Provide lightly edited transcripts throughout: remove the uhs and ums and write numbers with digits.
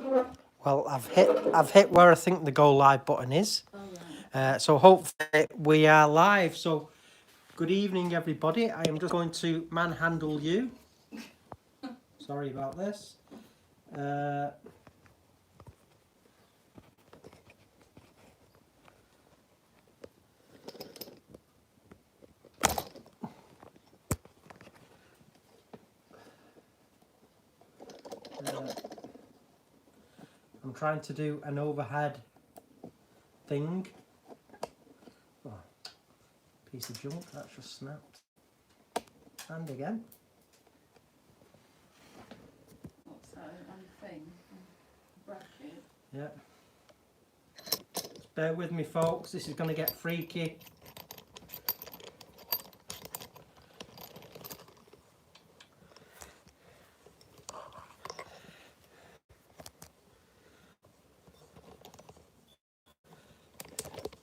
Well, I've hit where I think the go live button is. Oh, right. So hopefully we are live. So good evening, everybody. I am just going to manhandle you. Sorry about this. I'm trying to do an overhead thing. Oh, piece of junk that's just snapped. And again. What's that on the thing? Bracket? Yeah. Just bear with me, folks. This is going to get freaky.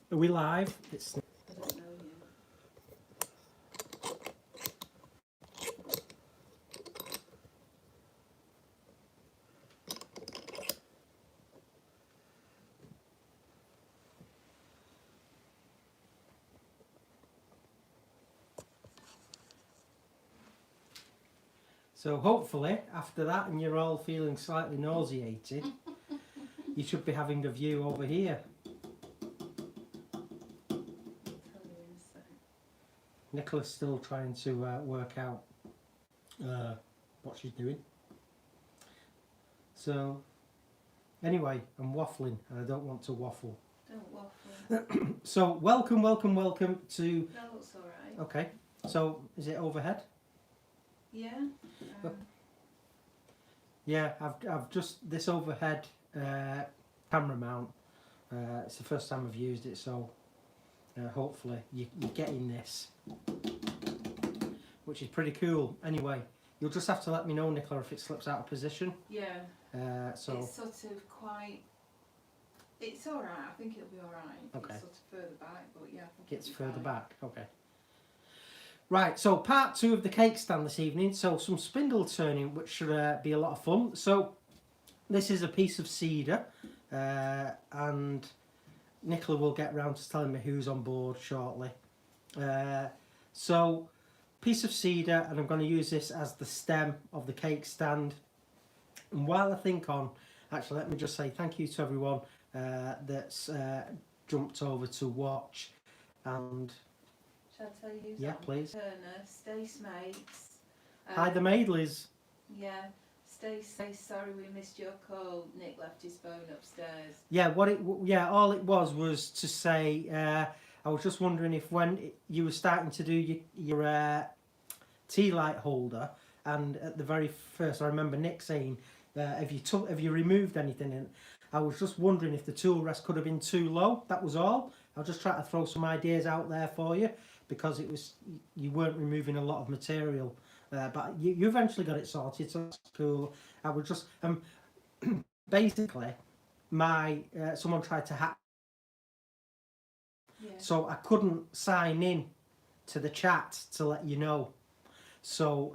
Are we live? It's... I don't know yet. So hopefully after that and you're all feeling slightly nauseated, you should be having a view over here. Nicola's still trying to work out what she's doing. So anyway, I'm waffling and I don't want to waffle. Don't waffle. So welcome to... That looks alright. Okay, so is it overhead? Yeah. Yeah, I've just this overhead camera mount. It's the first time I've used it, so hopefully you're getting this, which is pretty cool. Anyway, you'll just have to let me know, Nicola, if it slips out of position. Yeah. So it's sort of quite. It's alright. I think it'll be alright. Okay. It's sort of further back, but yeah. I think it's it'll be further fine. back. Okay. Right, so part 2 of the cake stand this evening. So some spindle turning, which should be a lot of fun. So this is a piece of cedar, and Nicola will get round to telling me who's on board shortly. So piece of cedar, and I'm going to use this as the stem of the cake stand. And while I think on, actually let me just say thank you to everyone that's jumped over to watch. And Shall I tell you who's yeah, on? please. Turner, Stace Mates. Hi, the Maidleys. Yeah. Stace, sorry we missed your call. Nick left his phone upstairs. Yeah, all it was to say, I was just wondering if when you were starting to do your tea light holder, and at the very first, I remember Nick saying, have you removed anything? And I was just wondering if the tool rest could have been too low. That was all. I was just trying to throw some ideas out there for you, because you weren't removing a lot of material. But you eventually got it sorted, so that's cool. I was just basically someone tried to hack, Yeah. so I couldn't sign in to the chat to let you know. So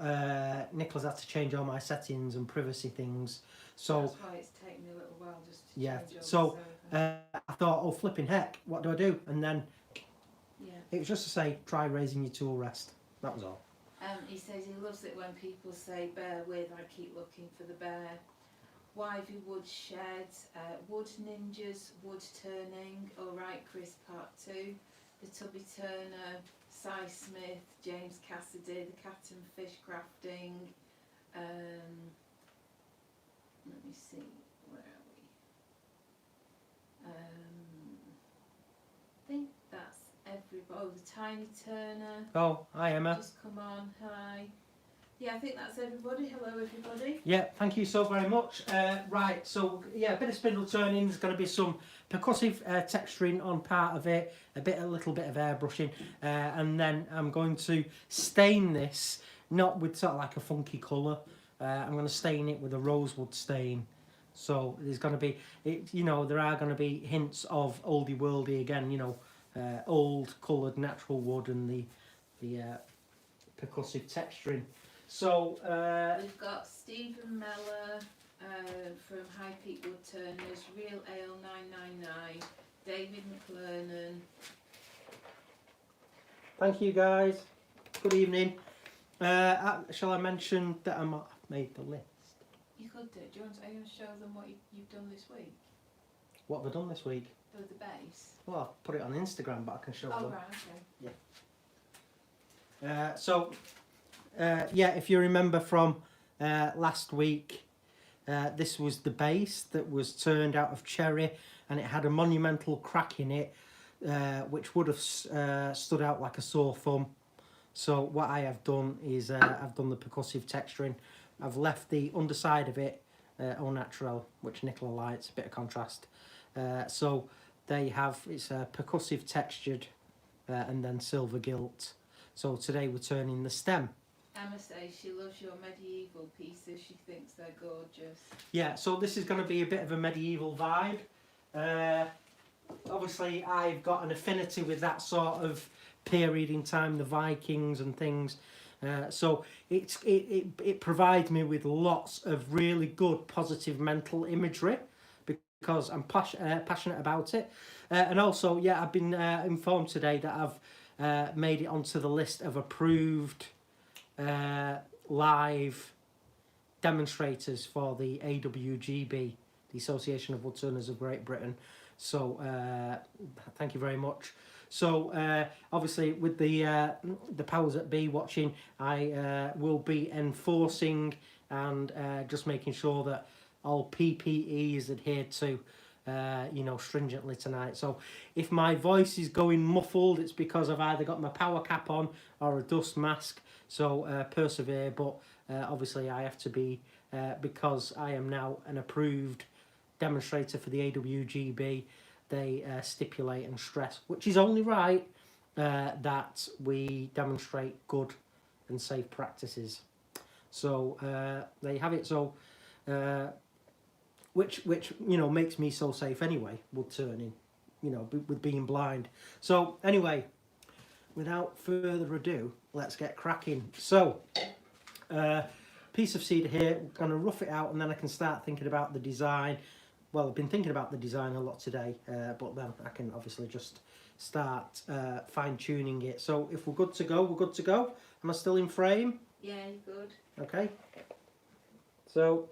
Nicola's had to change all my settings and privacy things. So that's why it's taken me a little while just to change all so this over. I thought, oh flipping heck, what do I do? And then Yeah. it was just to say, try raising your tool rest. That was all. He says he loves it when people say bear with, I keep looking for the bear. Wivey Wood Shed, Wood Ninjas, Wood Turning, Alright Chris Part 2, The Tubby Turner, Cy Smith, James Cassidy, The Cat and Fish Crafting, let me see, where are we? I think that's everybody. Oh, The Tiny Turner. Oh, hi Emma. Just come on, hi. Yeah, I think that's everybody. Hello, everybody. Yeah, thank you so very much. Right, so yeah, a bit of spindle turning. There's going to be some percussive texturing on part of it, a little bit of airbrushing, and then I'm going to stain this, not with sort of like a funky colour. I'm going to stain it with a rosewood stain. So there's going to be, there are going to be hints of oldie worldy again, old coloured natural wood and the percussive texturing. So we've got Stephen Meller, from High Peak Woodturners, Real Ale 999, David McClernan. Thank you guys. Good evening. Shall I mention that I made the list? You could do. Are you going to show them what you've done this week? What have I done this week? With the base? Well, I'll put it on Instagram, but I can show Oh, them. right, okay. Yeah, if you remember from last week, this was the base that was turned out of cherry, and it had a monumental crack in it, which would have stood out like a sore thumb. So what I have done is I've done the percussive texturing. I've left the underside of it au naturel, which Nicola likes, a bit of contrast. So they have, it's percussive textured and then silver gilt. So today we're turning the stem. Emma says she loves your medieval pieces. She thinks they're gorgeous. Yeah, so this is going to be a bit of a medieval vibe. Obviously, I've got an affinity with that sort of period in time, the Vikings and things. So it provides me with lots of really good positive mental imagery because I'm passionate about it. And also, yeah, I've been informed today that I've made it onto the list of approved live demonstrators for the AWGB, the Association of Woodturners of Great Britain. So thank you very much. So obviously with the powers that be watching, I will be enforcing and just making sure that all PPE is adhered to, you know, stringently tonight. So if my voice is going muffled, it's because I've either got my power cap on or a dust mask. So persevere, but obviously I have to be, because I am now an approved demonstrator for the AWGB, they stipulate and stress, which is only right, that we demonstrate good and safe practices. So there you have it. So which you know makes me so safe anyway, wood turning, you know, with being blind. So anyway, without further ado, let's get cracking. So piece of cedar here, I'm gonna rough it out and then I can start thinking about the design. Well, I've been thinking about the design a lot today, but then I can obviously just start fine-tuning it. So if we're good to go, we're good to go. Am I still in frame? Yeah, you're good. Okay. So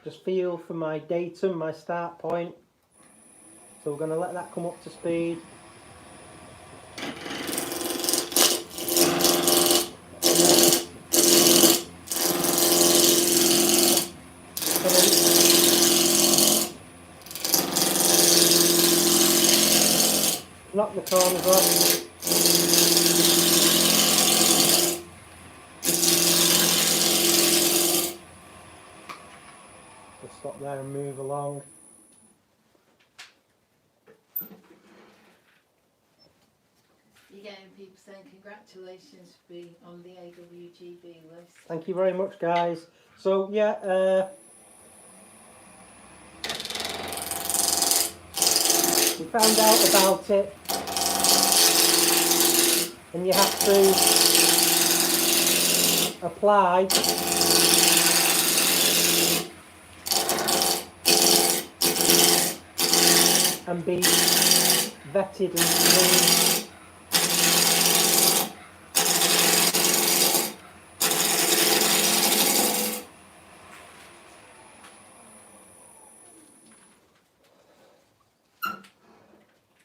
just feel for my datum, my start point. So we're going to let that come up to speed. Knock the corners off. Just stop there and move along. You're getting people saying congratulations for being on the AWGB list. Thank you very much, guys. So yeah, we found out about it, and you have to apply and be vetted and screened.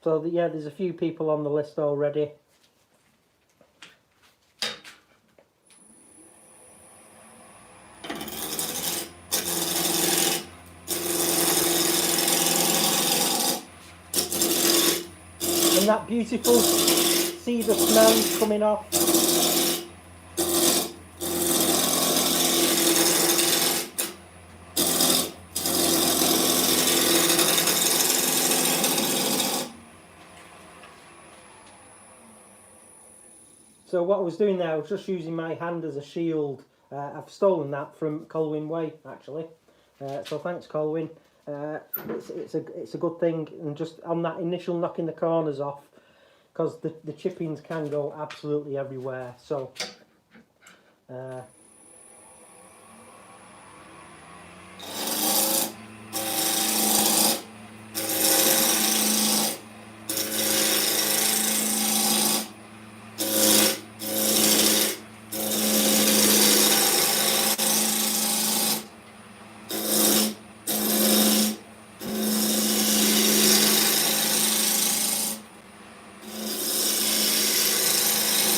So yeah, there's a few people on the list already. And that beautiful cedar smell is coming off. So what I was doing there, I was just using my hand as a shield. I've stolen that from Colwyn Way, actually. So thanks, Colwyn. It's a good thing, and just on that initial knocking the corners off, because the chippings can go absolutely everywhere. So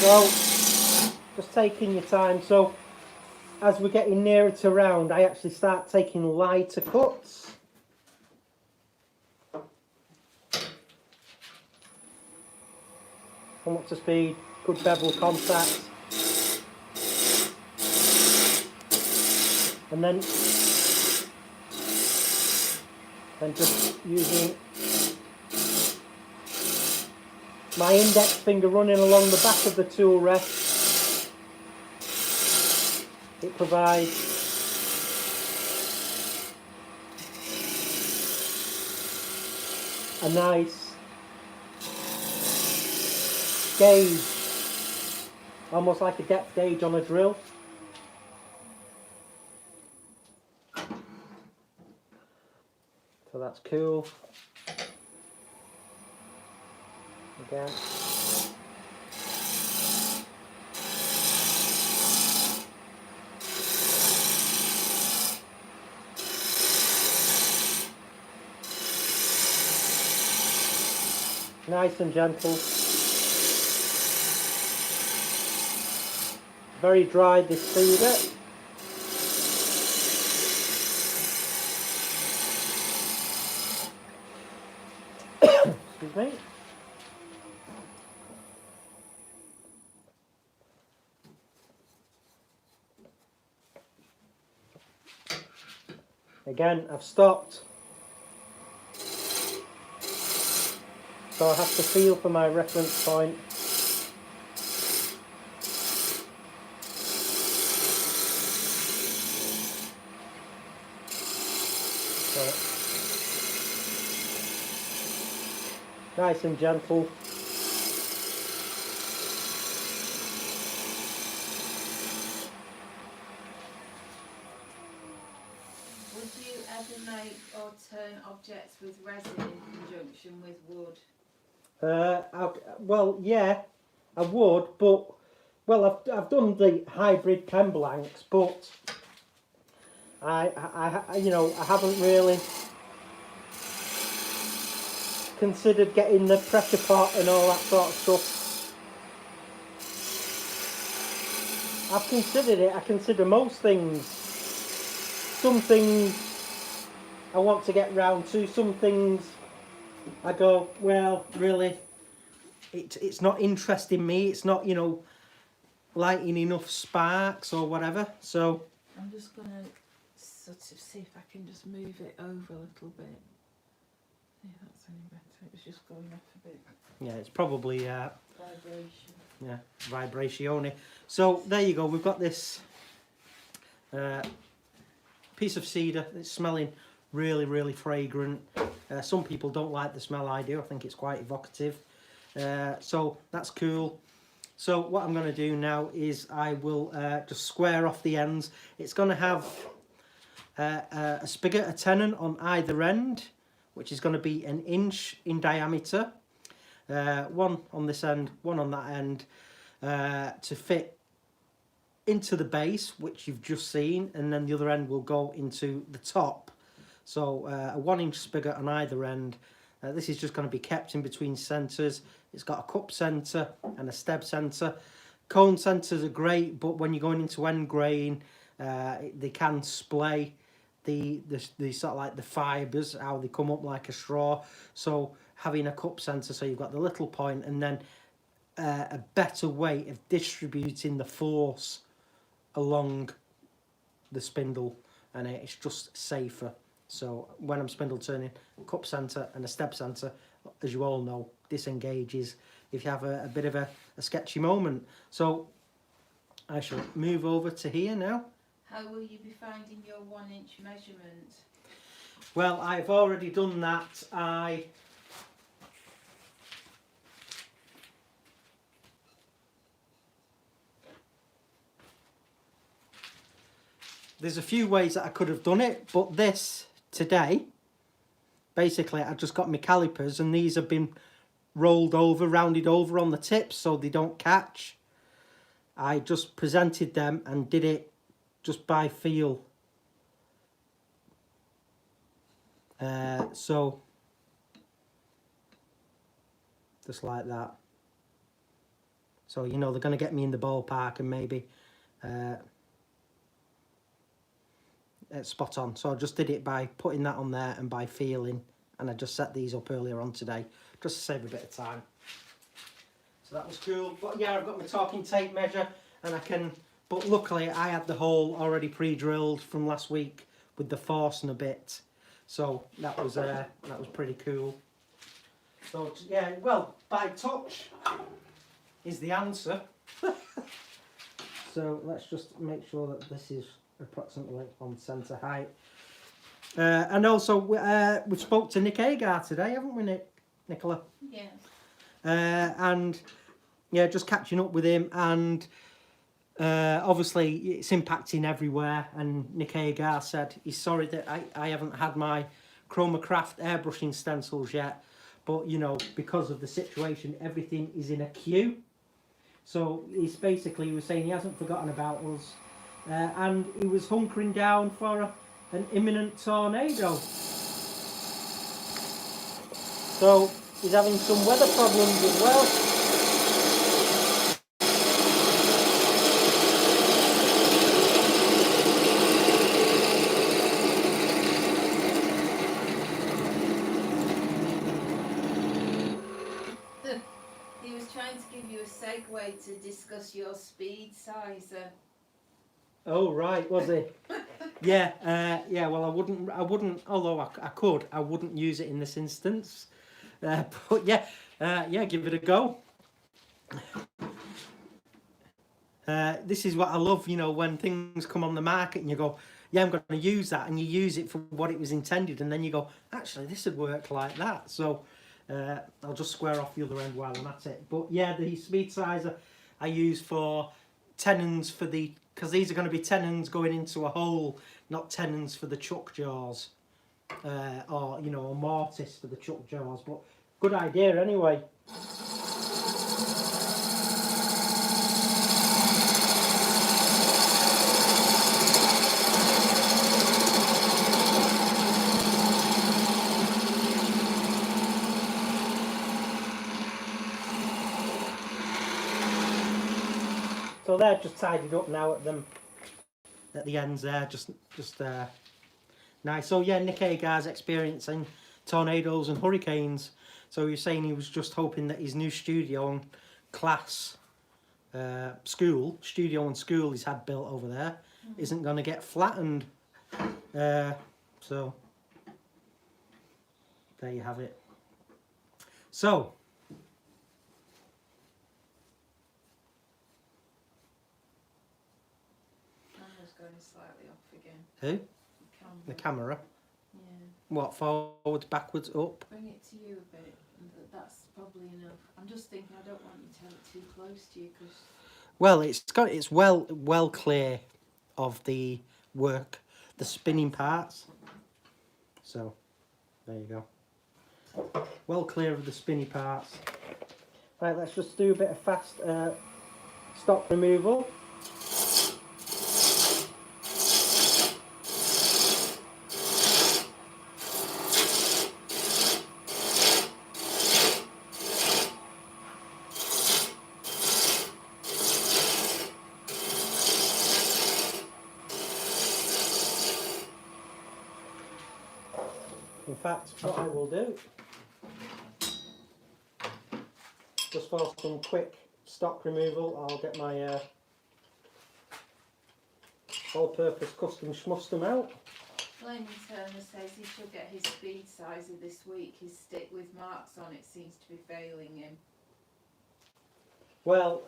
So just taking your time. So as we're getting nearer to round, I actually start taking lighter cuts. Come up to speed, good bevel contact. And then just using my index finger running along the back of the tool rest. It provides a nice gauge, almost like a depth gauge on a drill. So that's cool. Again. Nice and gentle. Very dry, this cedar. Excuse me. Again, I've stopped. So I have to feel for my reference point. So, nice and gentle. Would you ever make or turn objects with resin in conjunction with wood? Well, yeah, I would, but well, I've done the hybrid pen blanks, but I you know, I haven't really considered getting the pressure pot and all that sort of stuff. I've considered it. I consider most things. Some things I want to get round to. Some things I go, well, really, it's not interesting me. It's not, you know, lighting enough sparks or whatever. So I'm just going to sort of see if I can just move it over a little bit. Yeah, that's any better. It was just going off a bit. yeah, it's probably Vibration. yeah, vibratione. So there you go. We've got this piece of cedar. It's smelling really, really fragrant. Some people don't like the smell. I do. I think it's quite evocative. So that's cool. So what I'm going to do now is I will just square off the ends. It's going to have a spigot, a tenon on either end, which is going to be 1 inch in diameter. One on this end, one on that end, to fit into the base, which you've just seen, and then the other end will go into the top. So a 1 inch spigot on either end. This is just going to be kept in between centres. It's got a cup centre and a stem centre. Cone centres are great, but when you're going into end grain, they can splay the sort of like the fibres, how they come up like a straw. So having a cup centre, so you've got the little point, and then a better way of distributing the force along the spindle, and it's just safer. So when I'm spindle turning, cup centre and a step centre, as you all know, disengages if you have a bit of a sketchy moment. So I shall move over to here now. How will you be finding your 1 inch measurement? Well, I've already done that. There's a few ways that I could have done it, but this today, basically I just got my calipers, and these have been rolled over, rounded over on the tips so they don't catch. I just presented them and did it just by feel. So just like that. So, you know, they're going to get me in the ballpark and maybe spot on. So I just did it by putting that on there and by feeling, and I just set these up earlier on today just to save a bit of time. So that was cool. But yeah, I've got my talking tape measure, and I can, but luckily I had the hole already pre-drilled from last week with the force and a bit, so that was pretty cool. So yeah, well, by touch is the answer. So let's just make sure that this is approximately on centre height. And also, we spoke to Nick Agar today, haven't we, Nicola? Yeah. And yeah, just catching up with him, and obviously it's impacting everywhere. And Nick Agar said he's sorry that I haven't had my Chromacraft airbrushing stencils yet, but you know, because of the situation, everything is in a queue. So he's basically, he was saying he hasn't forgotten about us, and he was hunkering down for an imminent tornado. So he's having some weather problems as well. He was trying to give you a segue to discuss your speed sizer. Oh right, was he? Yeah, yeah. Well, I wouldn't. Although I could, I wouldn't use it in this instance. But yeah, yeah, give it a go. This is what I love, you know, when things come on the market and you go, yeah, I'm going to use that, and you use it for what it was intended, and then you go, actually, this would work like that. So I'll just square off the other end while I'm at it. But yeah, the speed sizer I use for tenons for the, because these are going to be tenons going into a hole, not tenons for the chuck jaws, or you know, a mortise for the chuck jaws. But good idea anyway. So they're just tidied up now at them, at the ends there, just nice. So yeah, Nick Agar's experiencing tornadoes and hurricanes. So he was saying he was just hoping that his new studio and class, studio and school he's had built over there, isn't going to get flattened. So there you have it. So. Going slightly off again. Who? The camera. Yeah. What, forwards, backwards, up? Bring it to you a bit. That's probably enough. I'm just thinking I don't want you to have it too close to you, because. Well, it's well clear of the work, the spinning parts. So there you go. Well clear of the spinny parts. Right, let's just do a bit of fast stock removal. In fact, what I will do, just for some quick stock removal, I'll get my all-purpose custom schmustum out. Blind Woodturner says he should get his speed sizer this week. His stick with marks on it seems to be failing him. Well,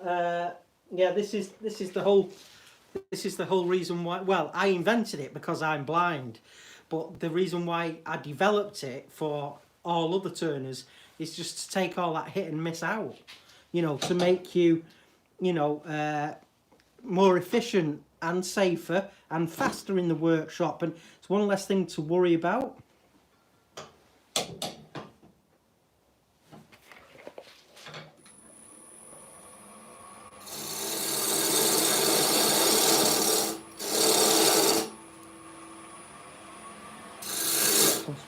yeah, this is the whole reason why. Well, I invented it because I'm blind. But the reason why I developed it for all other turners is just to take all that hit and miss out. You know, to make you, you know, more efficient and safer and faster in the workshop. And it's one less thing to worry about.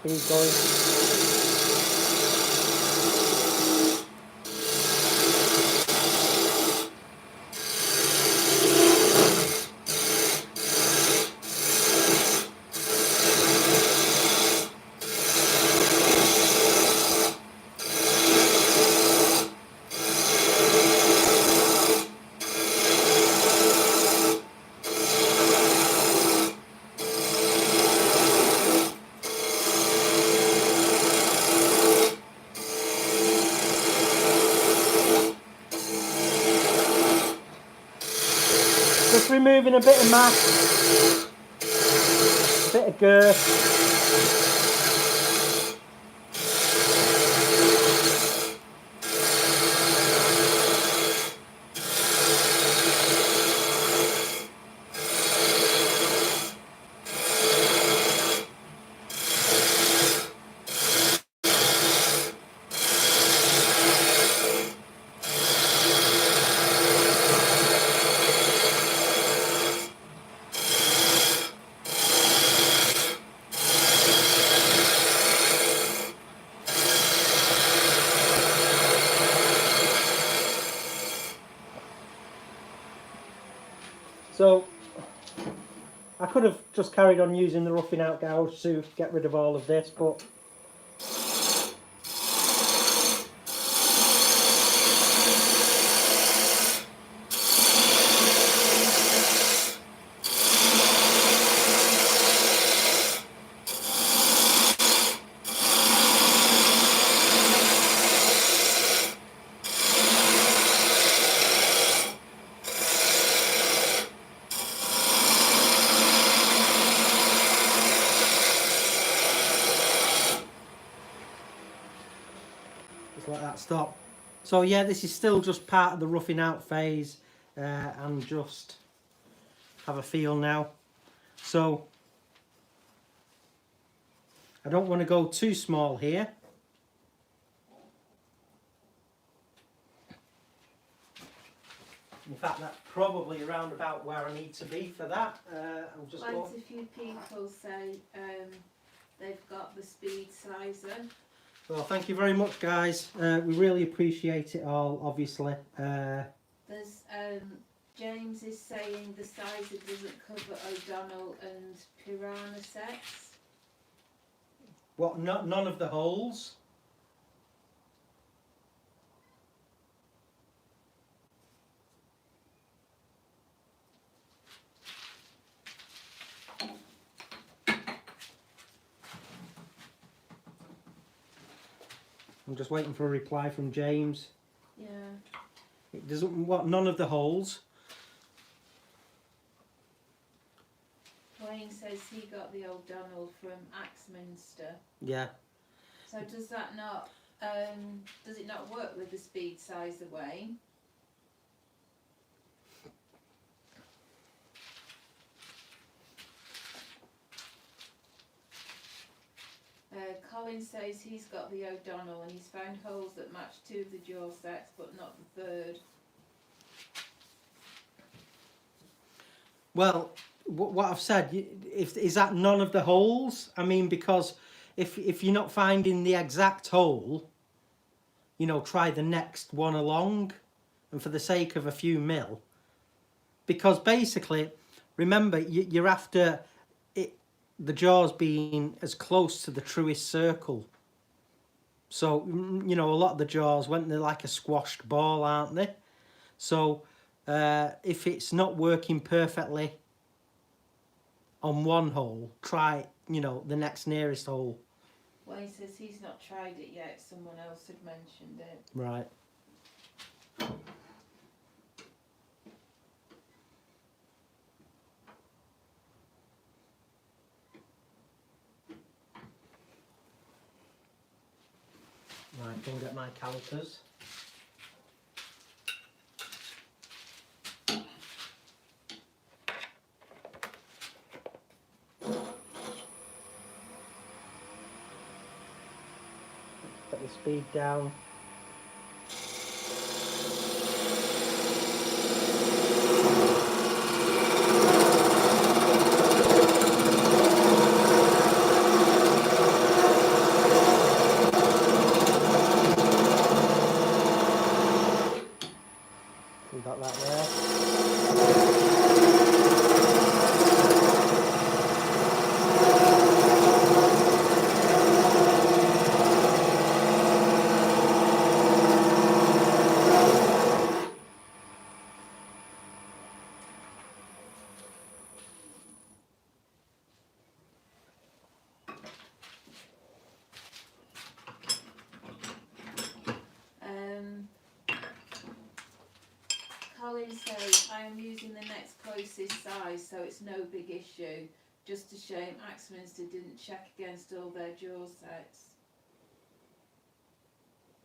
Speed going. removing a bit of mass, a bit of girth. So I could have just carried on using the roughing out gouge to get rid of all of this, but just let that stop. So yeah, this is still just part of the roughing out phase, and just have a feel now. So I don't want to go too small here. In fact, that's probably around about where I need to be for that. I'll just Quite go. a few people say they've got the speed sizer. Well, thank you very much, guys. We really appreciate it all, obviously. There's James is saying the sizer doesn't cover O'Donnell and Piranha sets. What? None of the holes? I'm just waiting for a reply from James. Yeah. It doesn't. What? None of the holes? Wayne says he got the O'Donnell from Axminster. Yeah. So does that not does it not work with the speed sizer, Wayne? Colin says he's got the O'Donnell and he's found holes that match 2 of the jaw sets but not the 3rd. Well, what I've said, is that none of the holes? I mean, because if you're not finding the exact hole, you know, try the next one along, and for the sake of a few mil. Because basically, remember, you're after it, the jaws being as close to the truest circle. So, you know, a lot of the jaws, when they're like a squashed ball, aren't they? So, if it's not working perfectly on one hole, try, you know, the next nearest hole. Wayne says he's not tried it yet, someone else had mentioned it. Right. Right, go and get my calipers. Put the speed down. We got that there. Colin says, I am using the next closest size, so it's no big issue. Just a shame Axminster didn't check against all their jaw sets.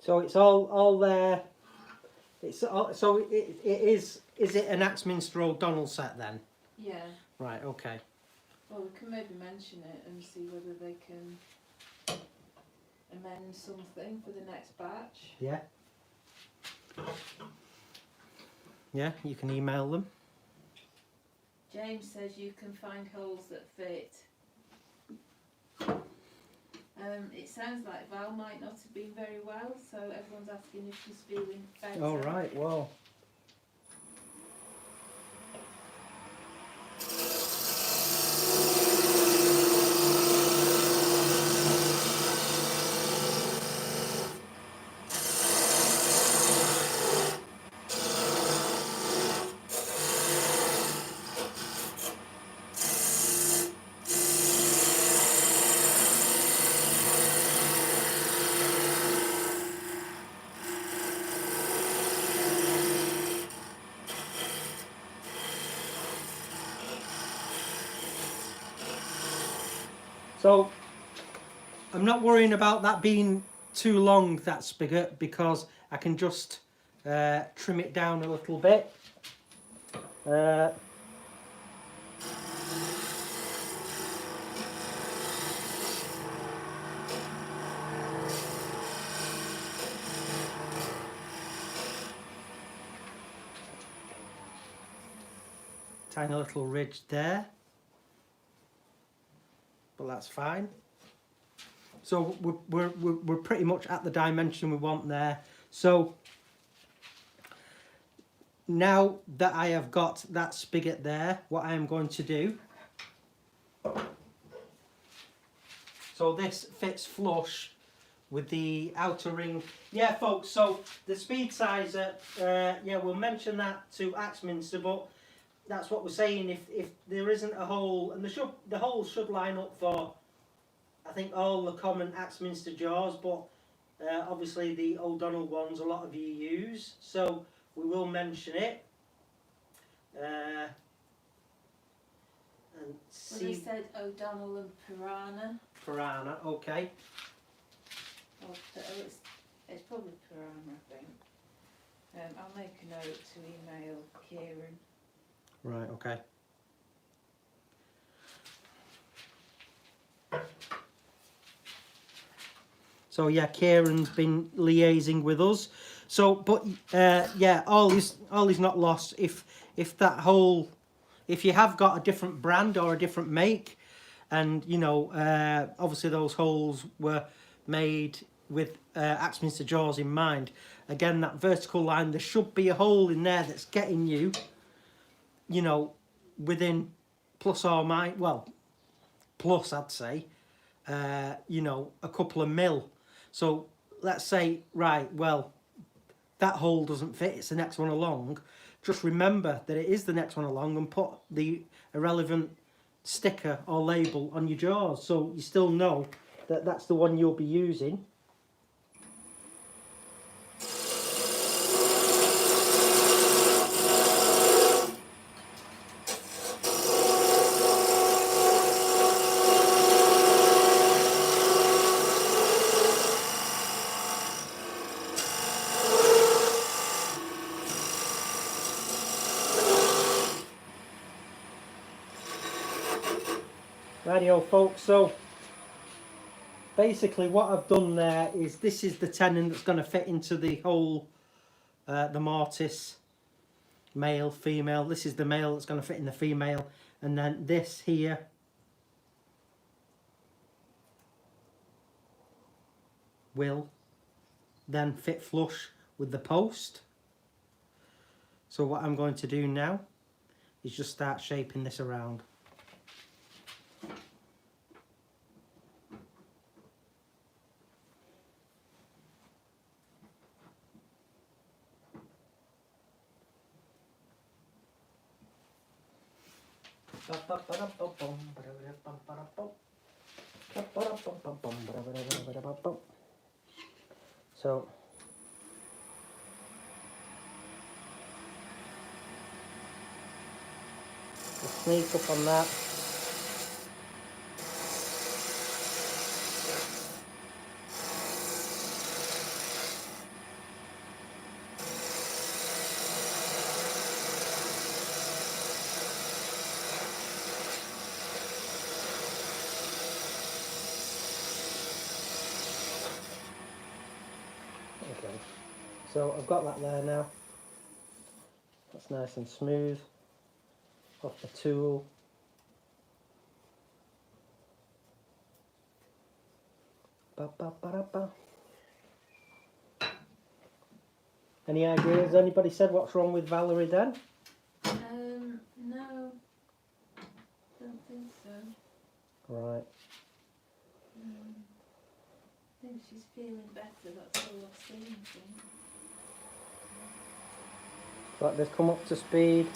So it's all there. It's all, so it is. Is it an Axminster O'Donnell set then? Yeah. Right. Okay. Well, we can maybe mention it and see whether they can amend something for the next batch. Yeah. Yeah, you can email them. James says you can find holes that fit. It sounds like Val might not have been very well, so everyone's asking if she's feeling better. All right. Well. So I'm not worrying about that being too long, that spigot, because I can just trim it down a little bit. Tiny little ridge there, but that's fine. So we're pretty much at the dimension we want there. So now that I have got that spigot there, what I am going to do, so this fits flush with the outer ring. Yeah, folks, so the speed sizer, yeah, we'll mention that to Axminster, but that's what we're saying. If there isn't a hole, and the holes should line up for, I think, all the common Axminster jaws, but obviously the O'Donnell ones a lot of you use, so we will mention it. And Well, they said O'Donnell and Piranha. Piranha, okay. Oh, it's probably Piranha, I think. I'll make a note to email Kieran. Right, okay. So yeah, Kieran's been liaising with us. So, but yeah, all is not lost. If that whole, if you have got a different brand or a different make, and you know, obviously those holes were made with Axminster jaws in mind. Again, that vertical line, there should be a hole in there that's getting you, you know, within plus or minus, well, plus I'd say, you know, a couple of mil. So let's say, right, well, that hole doesn't fit, it's the next one along. Just remember that it is the next one along and put the irrelevant sticker or label on your jaws, so you still know that that's the one you'll be using. Rightio folks, so basically what I've done there is, this is the tenon that's going to fit into the hole, the mortise, male, female. This is the male that's going to fit in the female, and then this here will then fit flush with the post. So what I'm going to do now is just start shaping this around. sneak up on that. Okay, so I've got that there now. That's nice and smooth off the tool. Ba, ba, ba, da, ba. Any ideas? Anybody said what's wrong with Valerie then? No, don't think so. Right. I think she's feeling better, that's all I've seen, I think. Let this come up to speed.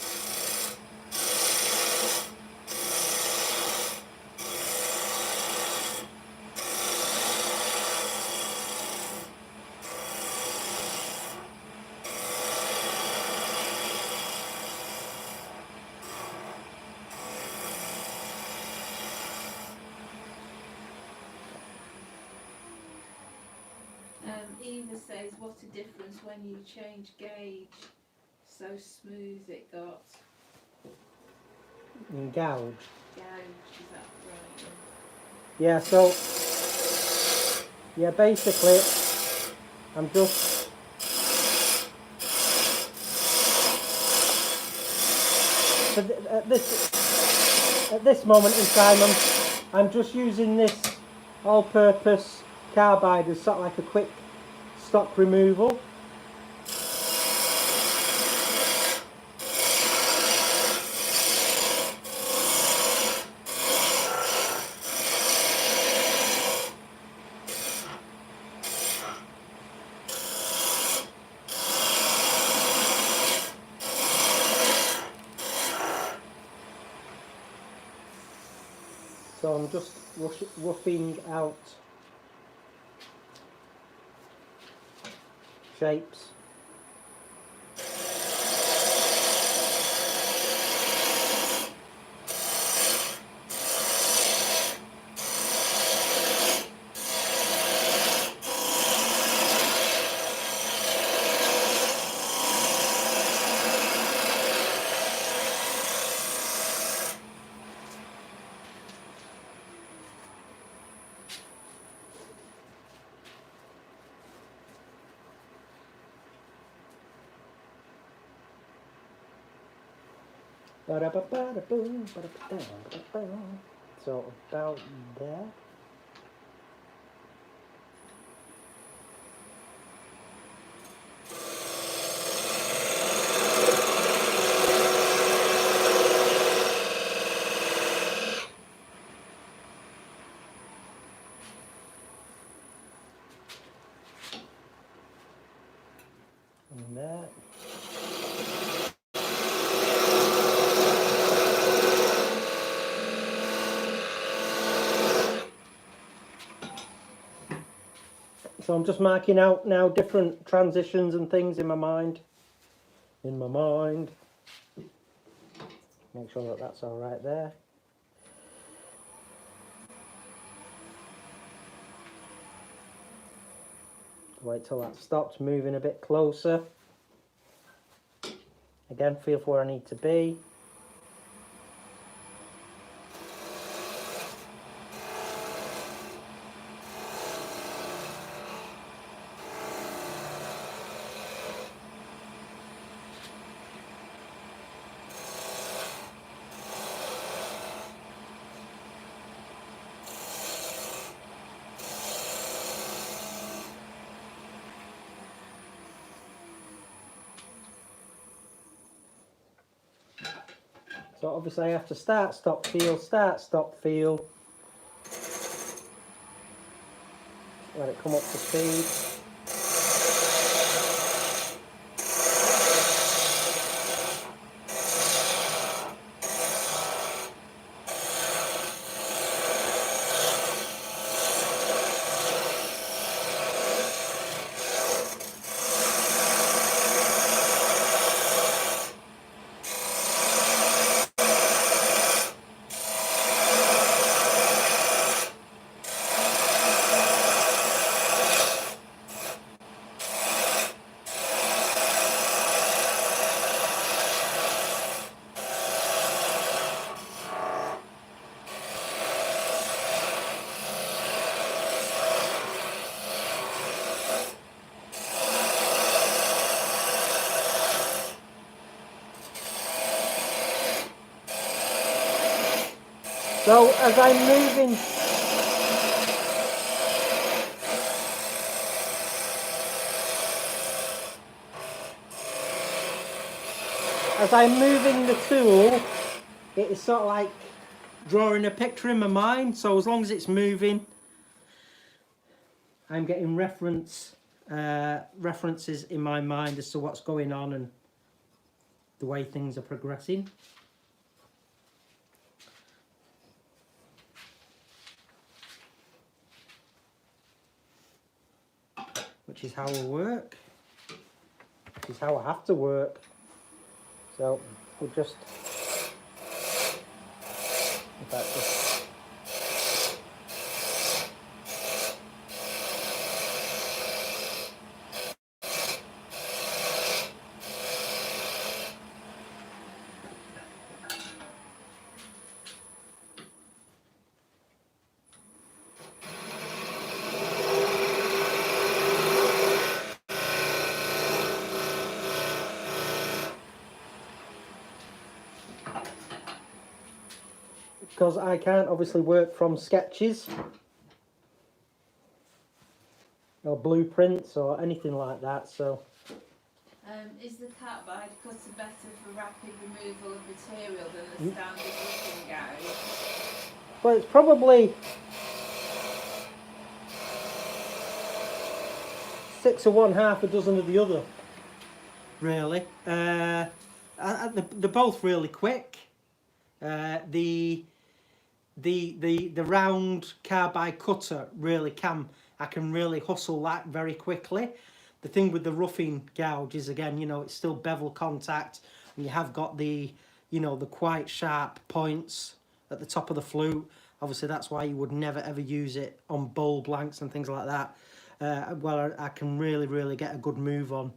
Eva says, what a difference when you change gauge. So smooth it got. And gouge. Gouge, is that right? Yeah, so yeah, basically I'm just at this moment in time I'm just using this all-purpose carbide as sort of like a quick stock removal. So I'm just roughing out shapes. So about there. And there. So I'm just marking out now different transitions and things in my mind. Make sure that that's all right there. Wait till that stops moving a bit closer. Again, feel for where I need to be. So obviously I have to start, stop, feel, start, stop, feel. Let it come up to speed. So as I'm moving, the tool, it is sort of like drawing a picture in my mind. So as long as it's moving, I'm getting references in my mind as to what's going on and the way things are progressing. Which is how I work. Which is how I have to work. So we'll just, in fact, because I can't obviously work from sketches or blueprints or anything like that, so Is the carbide cutter better for rapid removal of material than the standard roofing gouge? well, it's probably 6 of one, half a dozen of the other, really. They're both really quick. The round carbide cutter really I can really hustle that very quickly. The thing with the roughing gouge is, again, you know, it's still bevel contact, and you have got the, you know, the quite sharp points at the top of the flute. Obviously that's why you would never ever use it on bowl blanks and things like that. Well, I can really get a good move on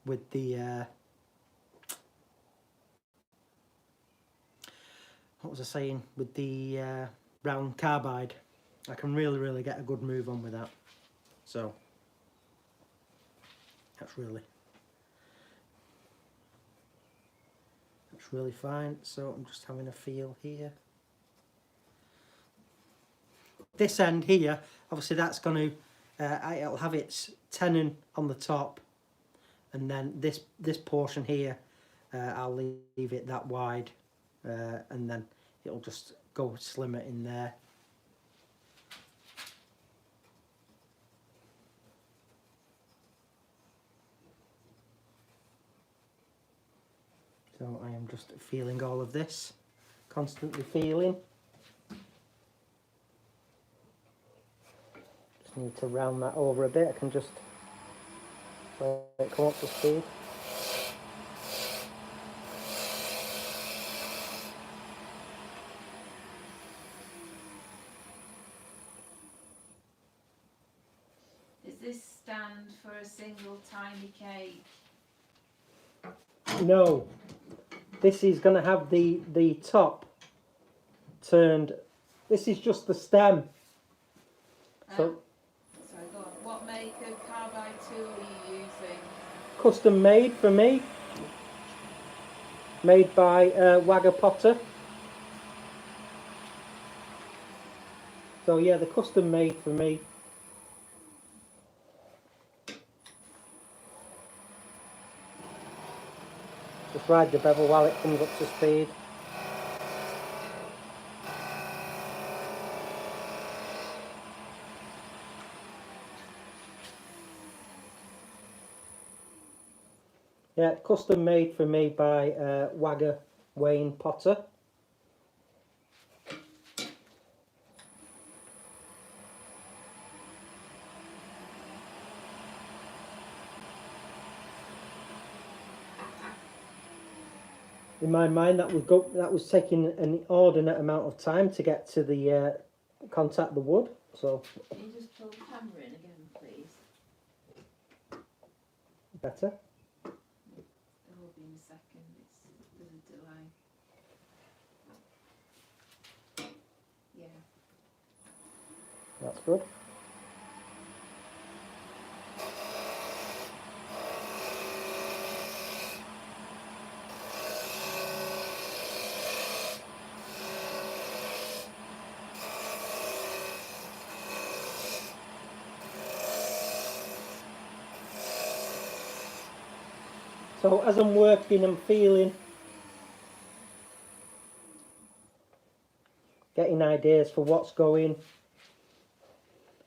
with the what was I saying, with the round carbide. I can really get a good move on with that. So that's really fine. So I'm just having a feel here. This end here, obviously that's going to it'll have its tenon on the top, and then this portion here, I'll leave it that wide, and then it'll just go slimmer in there. So I am just feeling all of this, constantly feeling. Just need to round that over a bit. I can just let it come up to speed. Is this stand for a single tiny cake? No, this is going to have the top turned. This is just the stem. So sorry, go on. What make of carbide tool are you using? Custom made for me, made by Wagger Potter. So yeah, the custom made for me. Just ride the bevel while it comes up to speed. Yeah, custom made for me by Wagger Potter. In my mind, that was taking an inordinate amount of time to get to the contact the wood. So can you just pull the camera in again, please? Better. It will be in a second. There's a delay. Yeah. That's good. So as I'm working, I'm feeling, getting ideas for what's going.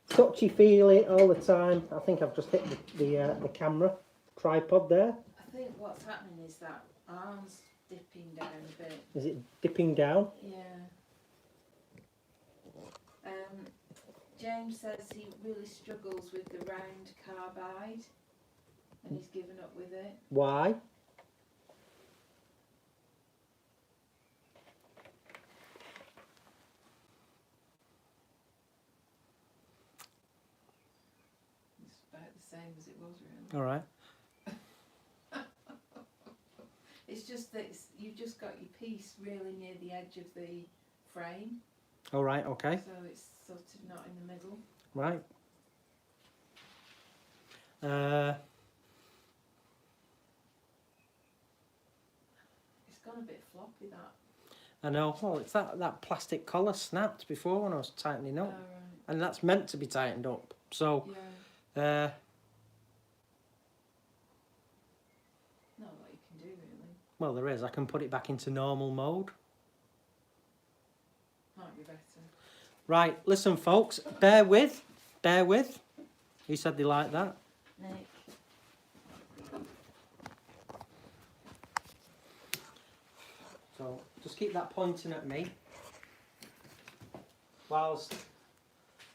Touchy feely all the time. I think I've just hit the camera tripod there. I think what's happening is that arm's dipping down a bit. Is it dipping down? Yeah. James says he really struggles with the round carbide and he's given up with it. Why? It's about the same as it was, really. All right. It's just that you've just got your piece really near the edge of the frame. All right. Okay. So it's sort of not in the middle. Right. It's gone a bit floppy, that. I know. Well, it's that plastic collar snapped before when I was tightening up, Oh, right. and that's meant to be tightened up. So, Yeah. Not what you can do, really. well, there is. I can put it back into normal mode. Might be better. Right. Listen, folks. Bear with. Bear with. Who said they like that? Nick. So just keep that pointing at me whilst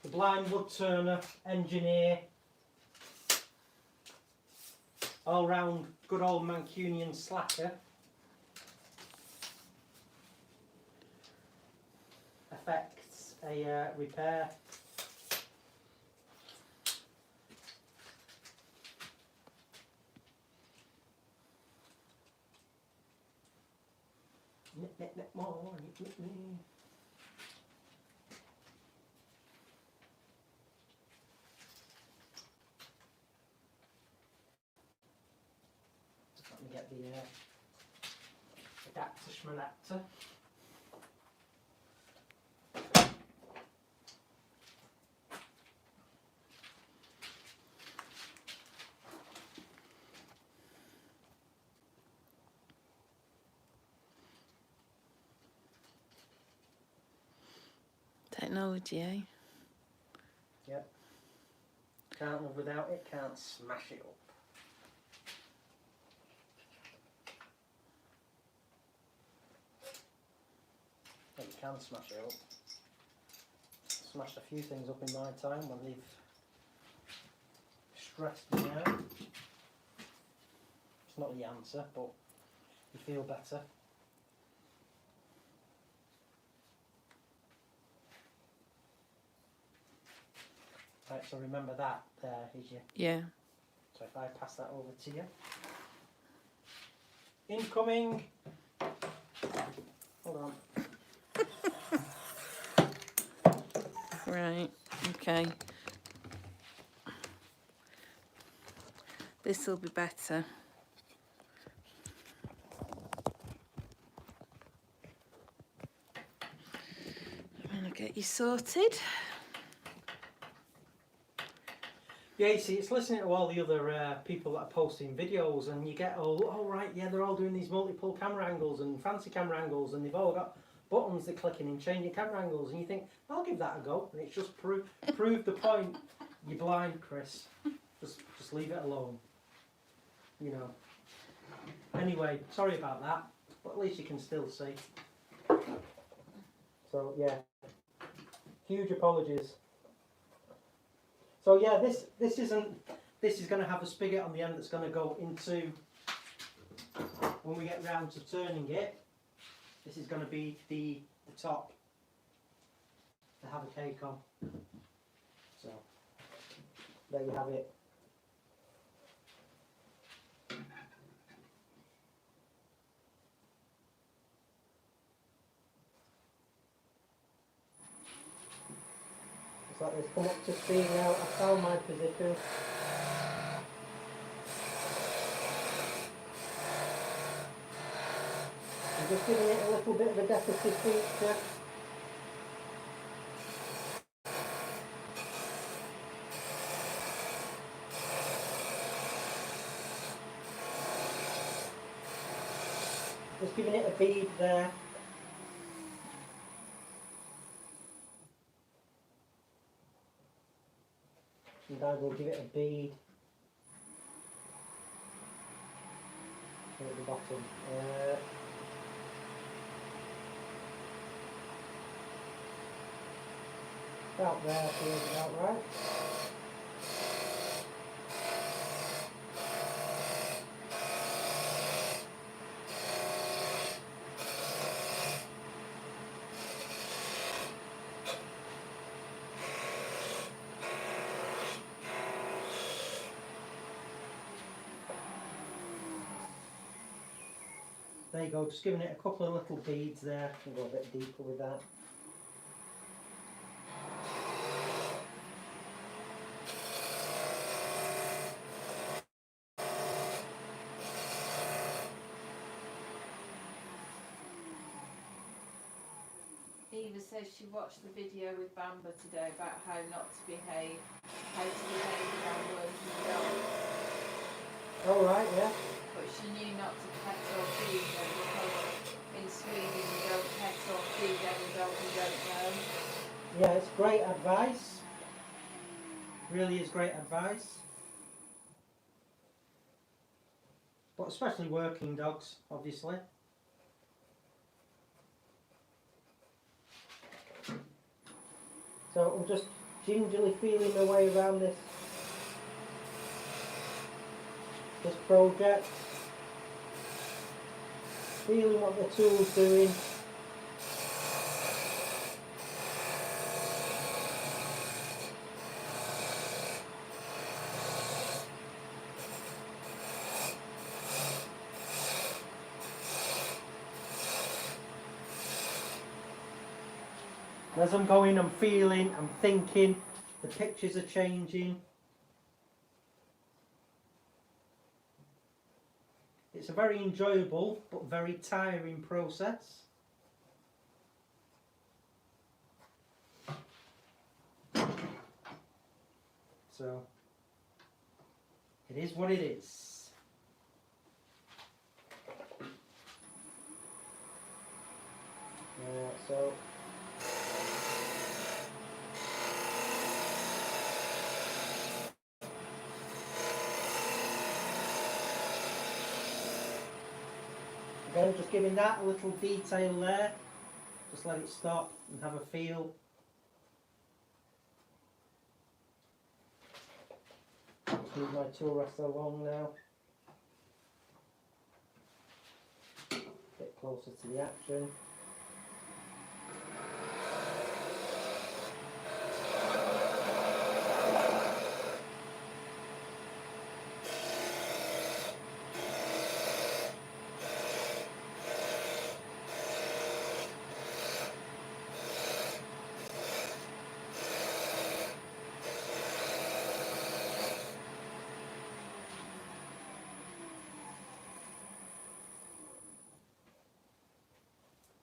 the Blind Woodturner engineer, all round good old Mancunian slacker, effects a repair. Nip, nip, nip, more, nip, nip, nip. Just let me get the adapter schmadapter. Technology, eh? Yep. Can't live without it, can't smash it up. Well, you can smash it up. Smashed a few things up in my time when they've stressed me out. It's not the answer, but you feel better. Right, so remember that there is your... Yeah. So if I pass that over to you. Incoming! Hold on. Right, okay. This will be better. I'm going to get you sorted. Yeah, you see, it's listening to all the other people that are posting videos, and you get, oh right, yeah, they're all doing these multiple camera angles and fancy camera angles, and they've all got buttons they're clicking and changing camera angles, and you think, I'll give that a go, and it's just prove the point. You're blind, Chris. Just leave it alone. You know. Anyway, sorry about that, but at least you can still see. So yeah, huge apologies. So yeah, this is going to have a spigot on the end that's going to go into, when we get round to turning it, this is going to be the top to have a cake on. So there you have it. It's like this, come up to speed now, I found my position. I'm just giving it a little bit of a decorative feature. Just giving it a bead there. And I will give it a bead at the bottom. About there feels about right. There you go, just giving it a couple of little beads there. I'll go a bit deeper with that. Eva says she watched the video with Bamba today about how not to behave, how to behave around working dogs. Oh right, yeah. But she knew not to pet or feed them because in Sweden you don't pet or feed every dog you don't know. Yeah, it's great advice. Really is great advice. But especially working dogs, obviously. So I'm just gingerly feeling my way around this project. Feeling what the tool's doing. As I'm going, I'm feeling, I'm thinking, the pictures are changing. It's a very enjoyable but very tiring process. So, it is what it is. So again, just giving that a little detail there. Just let it stop and have a feel. Just move my tool rest along now. A bit closer to the action.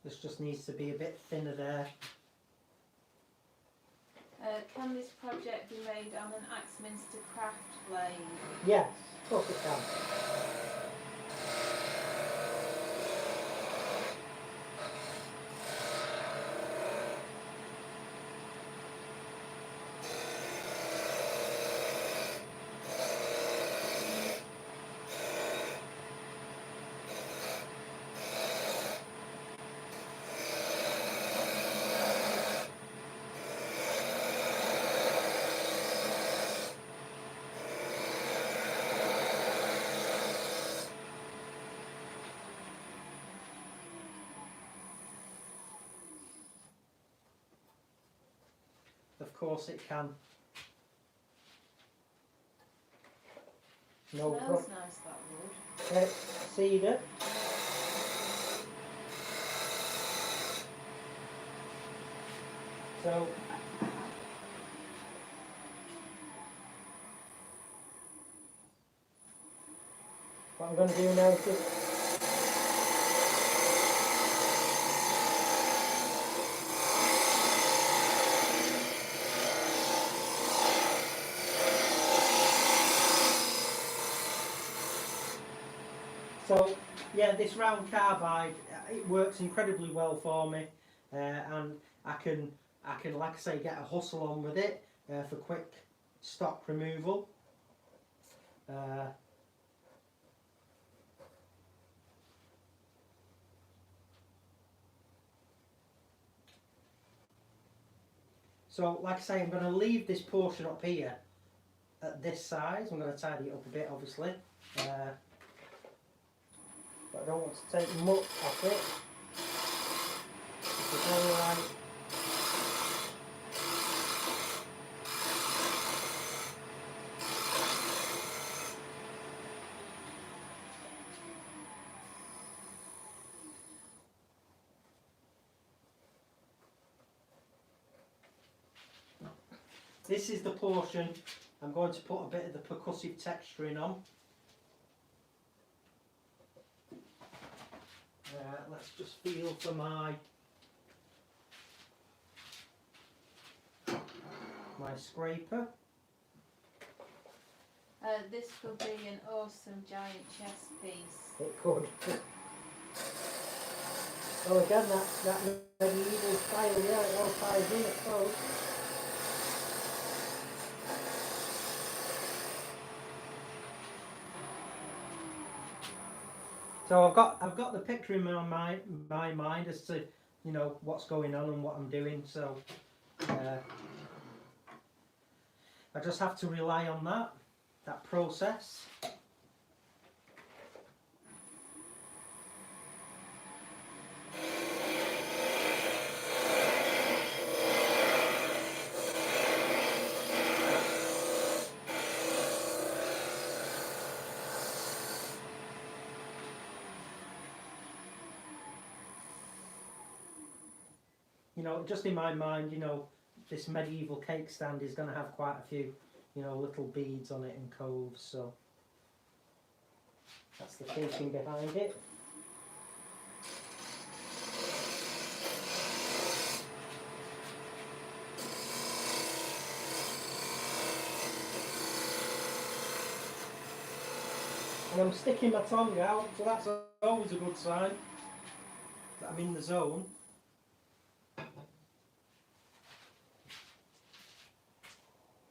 This just needs to be a bit thinner there. Can this project be made on an Axminster craft blade? Yes, of course it can. Of course it can. No Smells problem. nice, that wood. Cedar. So what I'm going to do now is just so Yeah, this round carbide, it works incredibly well for me, and I can, like I say, get a hustle on with it for quick stock removal. So, like I say, I'm going to leave this portion up here at this size. I'm going to tidy it up a bit, obviously. But I don't want to take much off it. It's alright. This is the portion I'm going to put a bit of the percussive texturing on. Let's just feel for my scraper. This could be an awesome giant chess piece. It could. Oh, again, that medieval style, yeah, it all ties in, I suppose. So I've got the picture in my mind as to, you know, what's going on and what I'm doing. So I just have to rely on that process. You know, just in my mind, you know, this medieval cake stand is going to have quite a few, you know, little beads on it and coves, so that's the thinking behind it. And I'm sticking my tongue out, so that's always a good sign that I'm in the zone.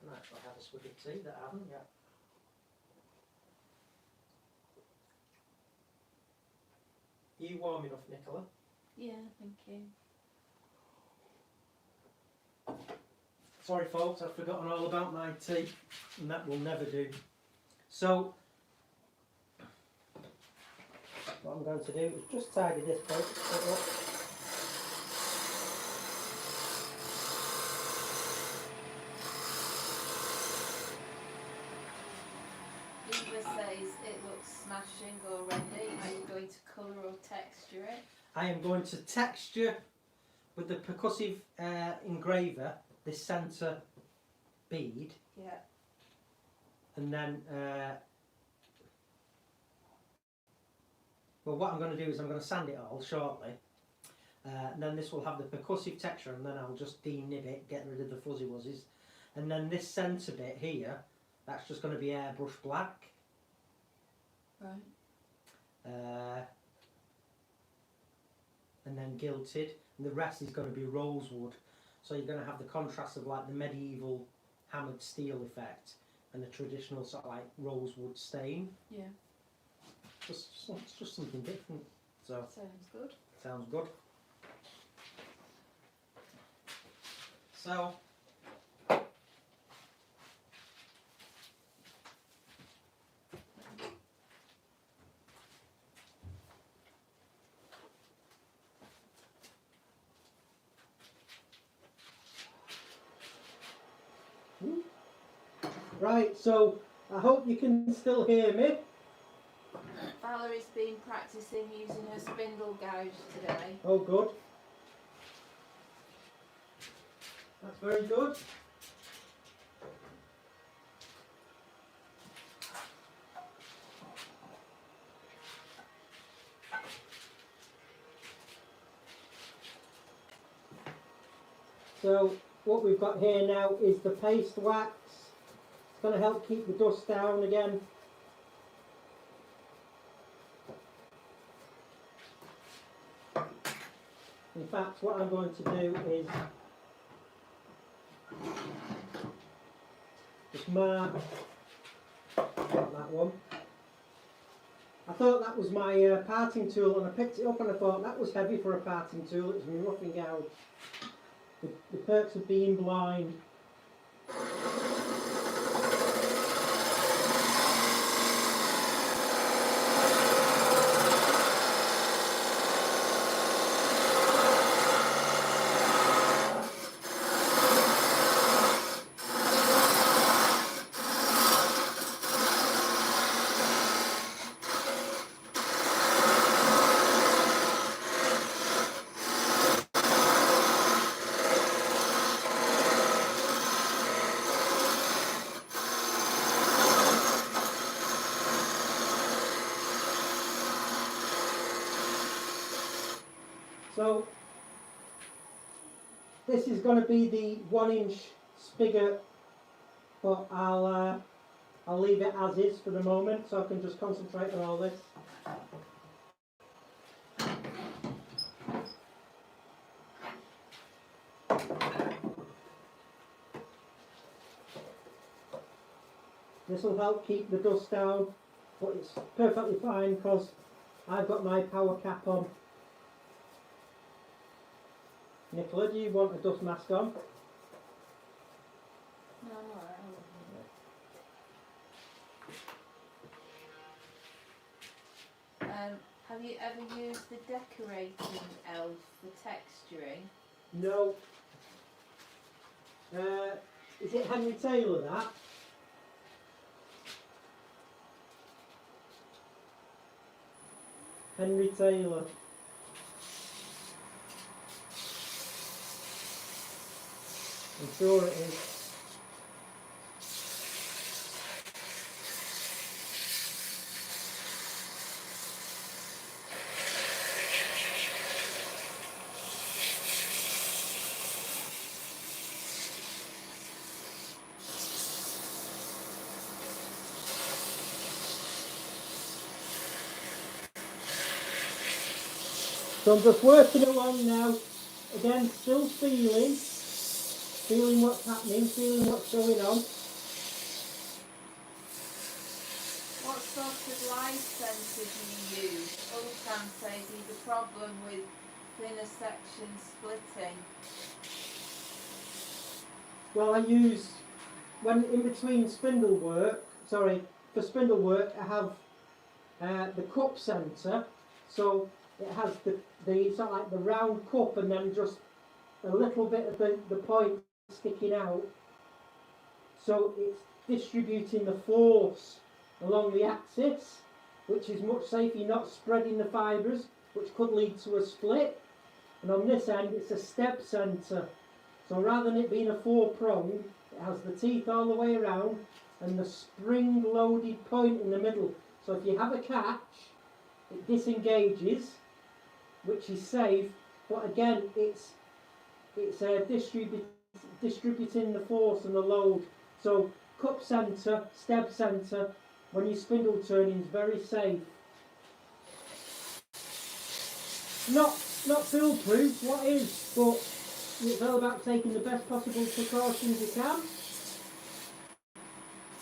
I have a swig of tea that I haven't yet. Are you warm enough, Nicola? Yeah, thank you. Sorry folks, I've forgotten all about my tea, and that will never do. So, what I'm going to do is just tidy this bit up. Says it looks smashing already. Are you going to colour or texture it? I am going to texture with the percussive engraver this centre bead. Yeah. And then, well, what I'm going to do is I'm going to sand it all shortly. And then this will have the percussive texture, and then I'll just denib it, get rid of the fuzzy wuzzies. And then this centre bit here, that's just going to be airbrush black. Right. And then gilded, and the rest is going to be rosewood. So you're going to have the contrast of like the medieval hammered steel effect and the traditional sort of like rosewood stain. Yeah. It's just something different. So sounds good. Sounds good. So right, so I hope you can still hear me. Valerie's been practicing using her spindle gouge today. Oh, good. That's very good. So what we've got here now is the paste wax. It's going to help keep the dust down again. fact, what I'm going to do is just mark that one. I thought that was my parting tool, and I picked it up and I thought that was heavy for a parting tool. It was my roughing out. The perks of being blind. So this is going to be the 1-inch spigot, but I'll leave it as is for the moment, so I can just concentrate on all this. This will help keep the dust down, but it's perfectly fine because I've got my power cap on. Nicola, do you want a dust mask on? No, I'm alright. Have you ever used the decorating elf for texturing? No. Is it Henry Taylor, that? Henry Taylor. I'm sure it is. So I'm just working along now, again still feeling what's happening, feeling what's going on. What sort of light sensor do you use? Ultan says he's a problem with thinner sections splitting. Well, I use, when in between spindle work, for spindle work I have the cup centre, so it has the sort of like the round cup and then just a little bit of the point sticking out, so it's distributing the force along the axis, which is much safer. You're not spreading the fibres, which could lead to a split. And on this end it's a step centre, so rather than it being a 4-prong, it has the teeth all the way around and the spring loaded point in the middle, so if you have a catch it disengages, which is safe, but again it's distributing the force and the load. So cup centre, stab centre, when you spindle turning is very safe. Not foolproof, what is, but it's all about taking the best possible precautions you can.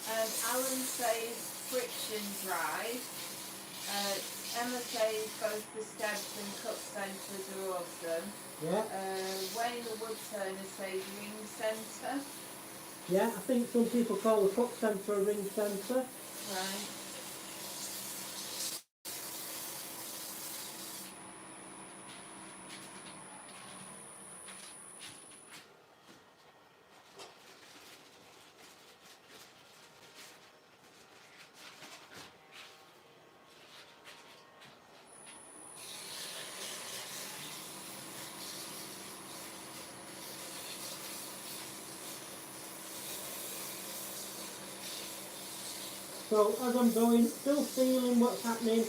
Alan says friction drive. Emma says both the stabs and cup centres are awesome. Yeah. Wayne the Woodturner says ring centre. Yeah, I think some people call the cup centre a ring centre. Right. So as I'm going, still feeling what's happening.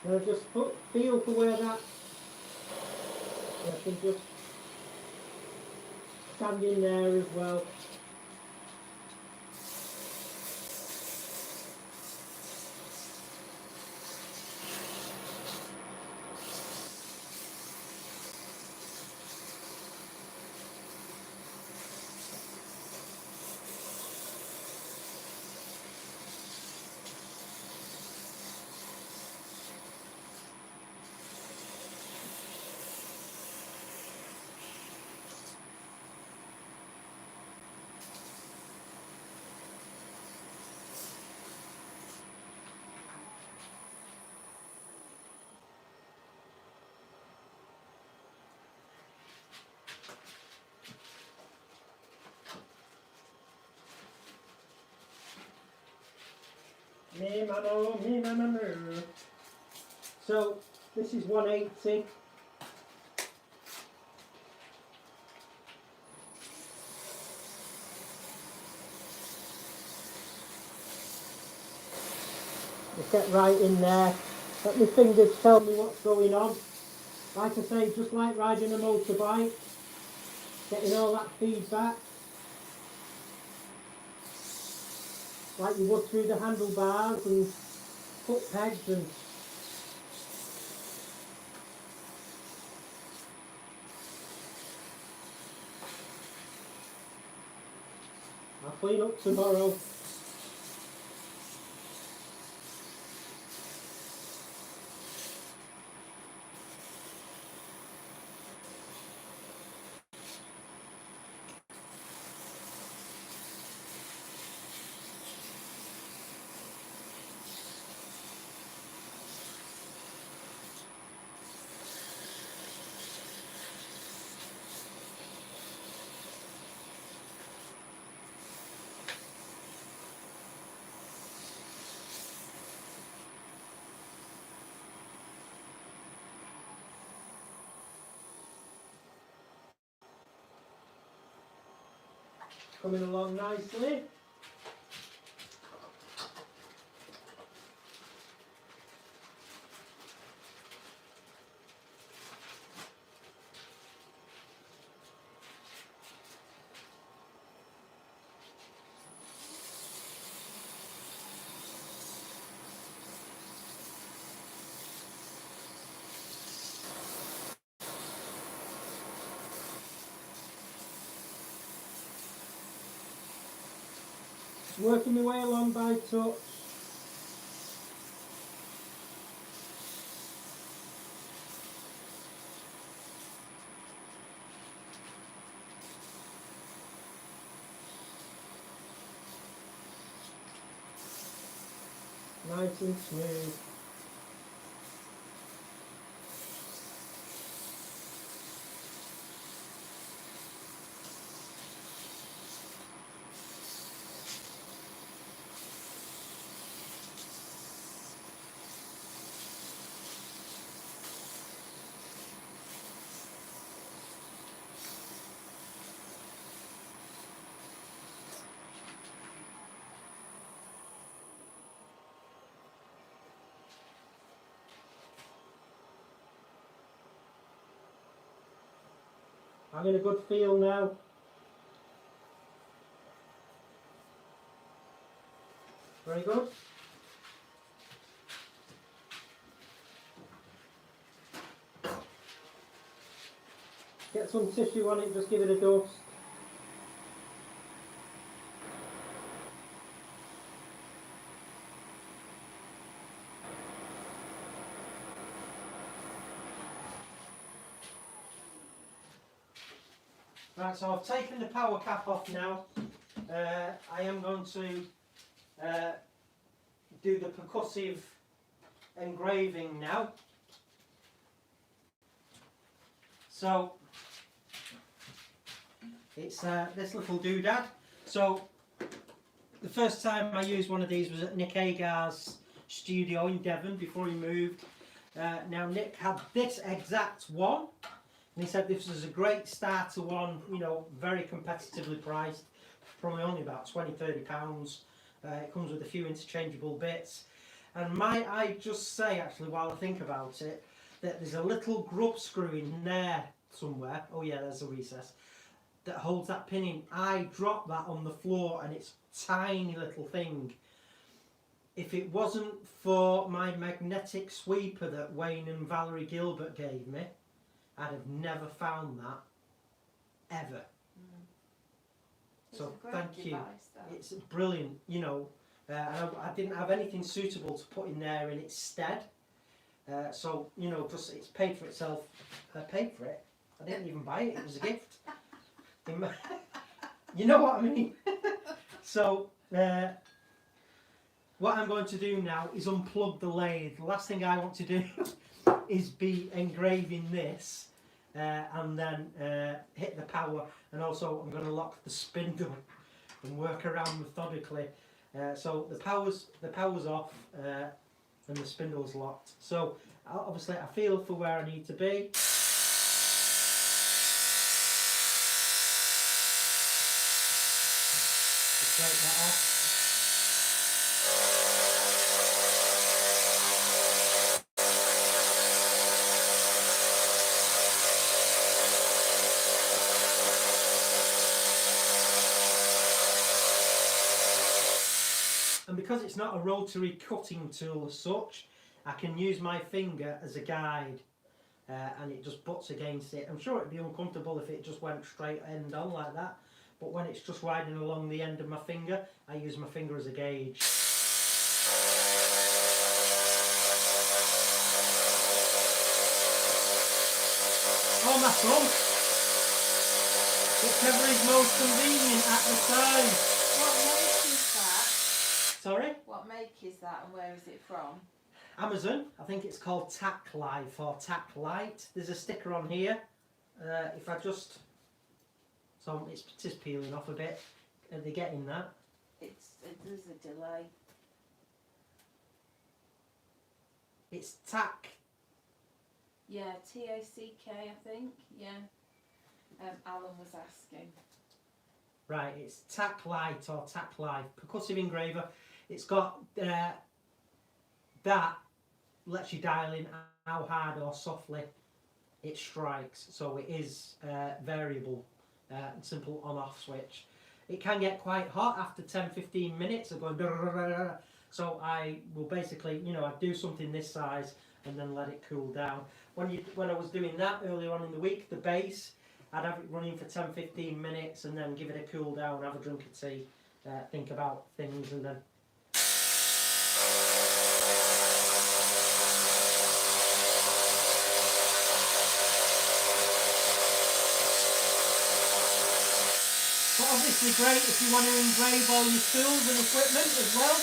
And I just feel for where that I can just stand in there as well. Me mano, me mano. So this is 180. Just get right in there. Let my fingers tell me what's going on. Like I say, just like riding a motorbike, getting all that feedback. Like you would through the handlebars and foot pegs and I'll clean up tomorrow. Coming along nicely. Working my way along by touch. Nice and smooth. I'm in a good feel now. Very good. Get some tissue on it, just give it a dust. Right, so I've taken the power cap off now. I am going to do the percussive engraving now. So it's this little doodad. So the first time I used one of these was at Nick Agar's studio in Devon before he moved. Now Nick had this exact one. And he said this was a great starter one, you know, very competitively priced, probably only about £20–30. It comes with a few interchangeable bits. And might I just say, actually, while I think about it, that there's a little grub screw in there somewhere. Oh yeah, there's a recess that holds that pin in. I dropped that on the floor, and it's a tiny little thing. If it wasn't for my magnetic sweeper that Wayne and Valerie Gilbert gave me, I'd have never found that ever. So thank you. It's brilliant, you know. I didn't have anything suitable to put in there in its stead. So, you know, just it's paid for itself. I paid for it. I didn't even buy it. It was a gift. You know what I mean? So, what I'm going to do now is unplug the lathe. The last thing I want to do is be engraving this and then hit the power. And also I'm going to lock the spindle and work around methodically. So the power's off and the spindle's locked. So obviously I feel for where I need to be. Just break that off. And because it's not a rotary cutting tool as such, I can use my finger as a guide and it just butts against it. I'm sure it'd be uncomfortable if it just went straight end on like that, but when it's just riding along the end of my finger, I use my finger as a gauge. Oh my son! Whichever is most convenient at the time. What make is that? Sorry? What make is that and where is it from? Amazon. I think it's called Tack Life or Tack Light. There's a sticker on here. If I just... So it's just peeling off a bit. Are they getting that? There's a delay. It's Tack. Yeah, T-A-C-K I think, yeah. Alan was asking. Right, it's Tack Light or Tack Life. Percussive engraver. It's got that lets you dial in how hard or softly it strikes. So it is variable, simple on-off switch. It can get quite hot after 10-15 minutes of going. So I will basically, you know, I do something this size and then let it cool down. When I was doing that earlier on in the week, the bass, I'd have it running for 10-15 minutes and then give it a cool down, have a drink of tea, think about things, and then. But obviously great if you want to engrave all your tools and equipment as well.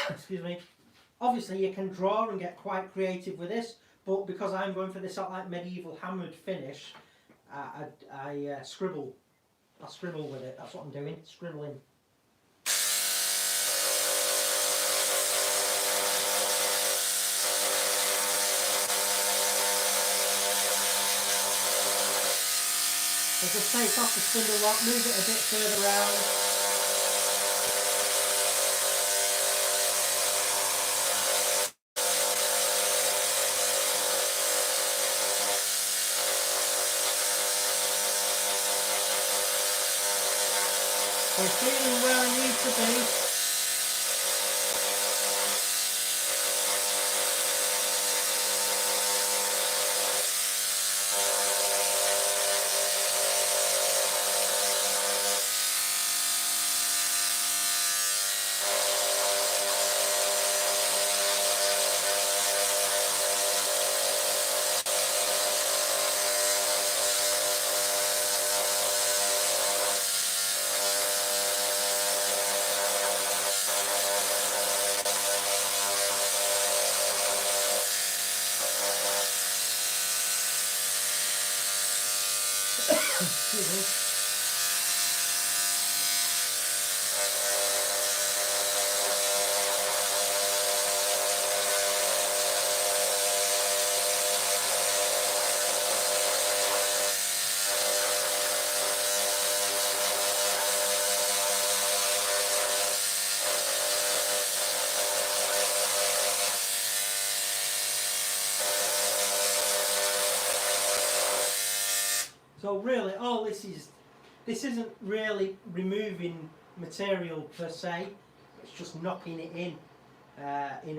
Excuse me. Obviously you can draw and get quite creative with this, but because I'm going for this sort of like medieval hammered finish, I scribble. I scribble with it. That's what I'm doing. Scribbling. So just take off the spindle lock, move it a bit further around. I'm feeling where I need to be. Excuse me. So really, all this isn't really removing material per se. It's just knocking it in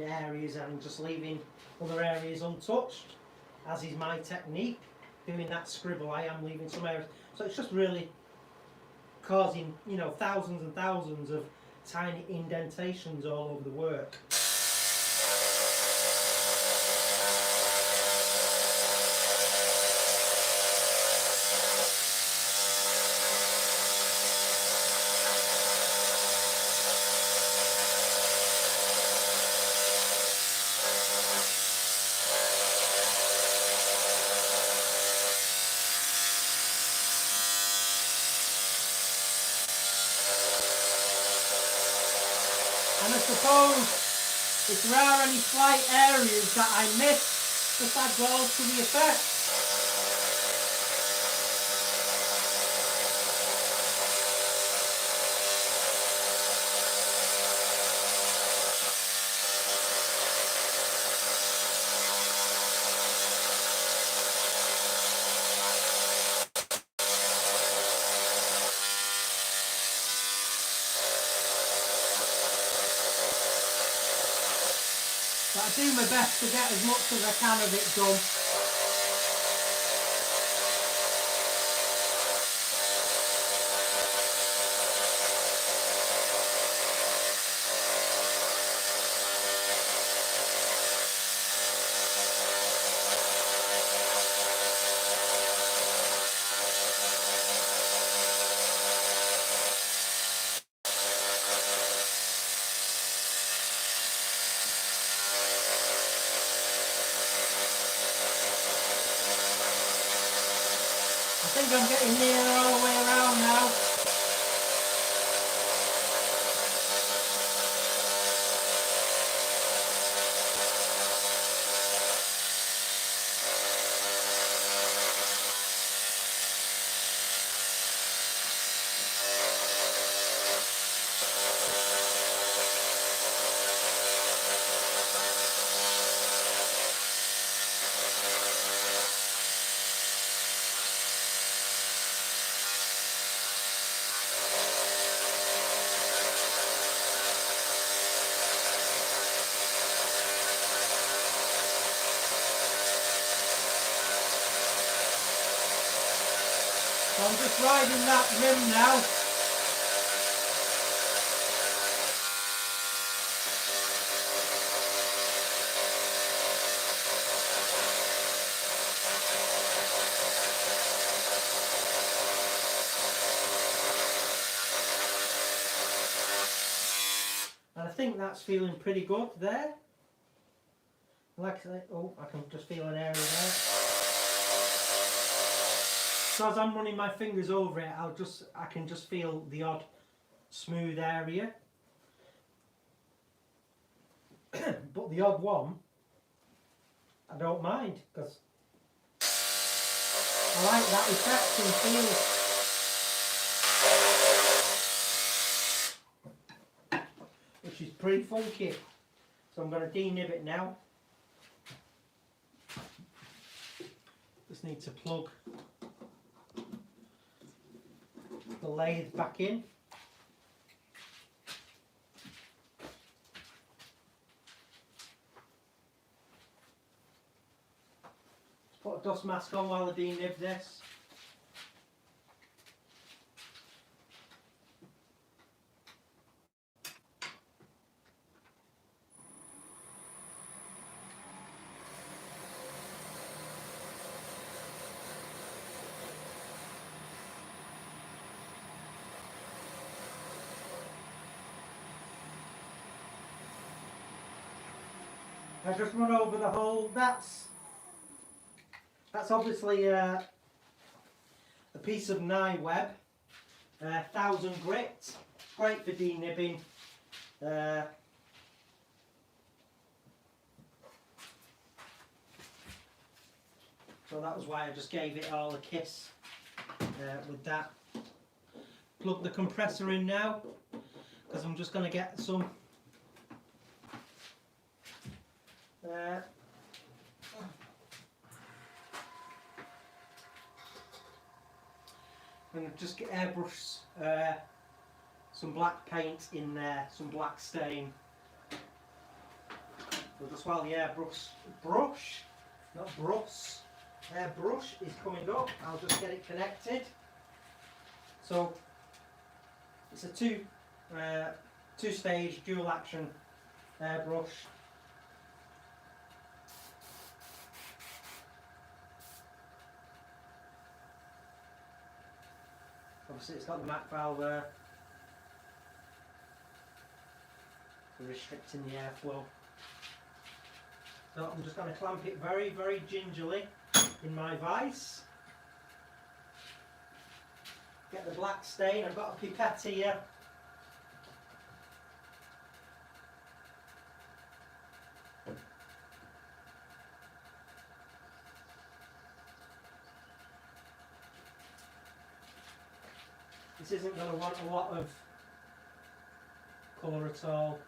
areas and just leaving other areas untouched, as is my technique. Doing that scribble, I am leaving some areas. So it's just really causing, you know, thousands and thousands of tiny indentations all over the work. And I suppose if there are any slight areas that I miss, just add those to the effect. But I do my best to get as much as I can of it done. I think I'm getting near all the way around now. So I'm just riding that rim now. And I think that's feeling pretty good there. Like I say, oh, I can just feel an area there. So as I'm running my fingers over it, I can just feel the odd smooth area. But the odd one, I don't mind, because I like that effect and feel, which is pretty funky. So I'm going to denib it now. Just need to plug the lathe back in. Just put a dust mask on while I denib this. I just run over the hole. That's obviously a piece of nye web, 1000 grit, great for denibbing. So that was why I just gave it all a kiss with that. Plug the compressor in now, because I'm just going to get some and just get airbrush some black paint in there, some black stain. So just while the airbrush is coming up, I'll just get it connected. So it's a two-stage dual action airbrush. Obviously it's got the MAC valve there for restricting the airflow. So I'm just going to clamp it very, very gingerly in my vise. Get the black stain. I've got a pipette here. This isn't going to want a lot of colour at all.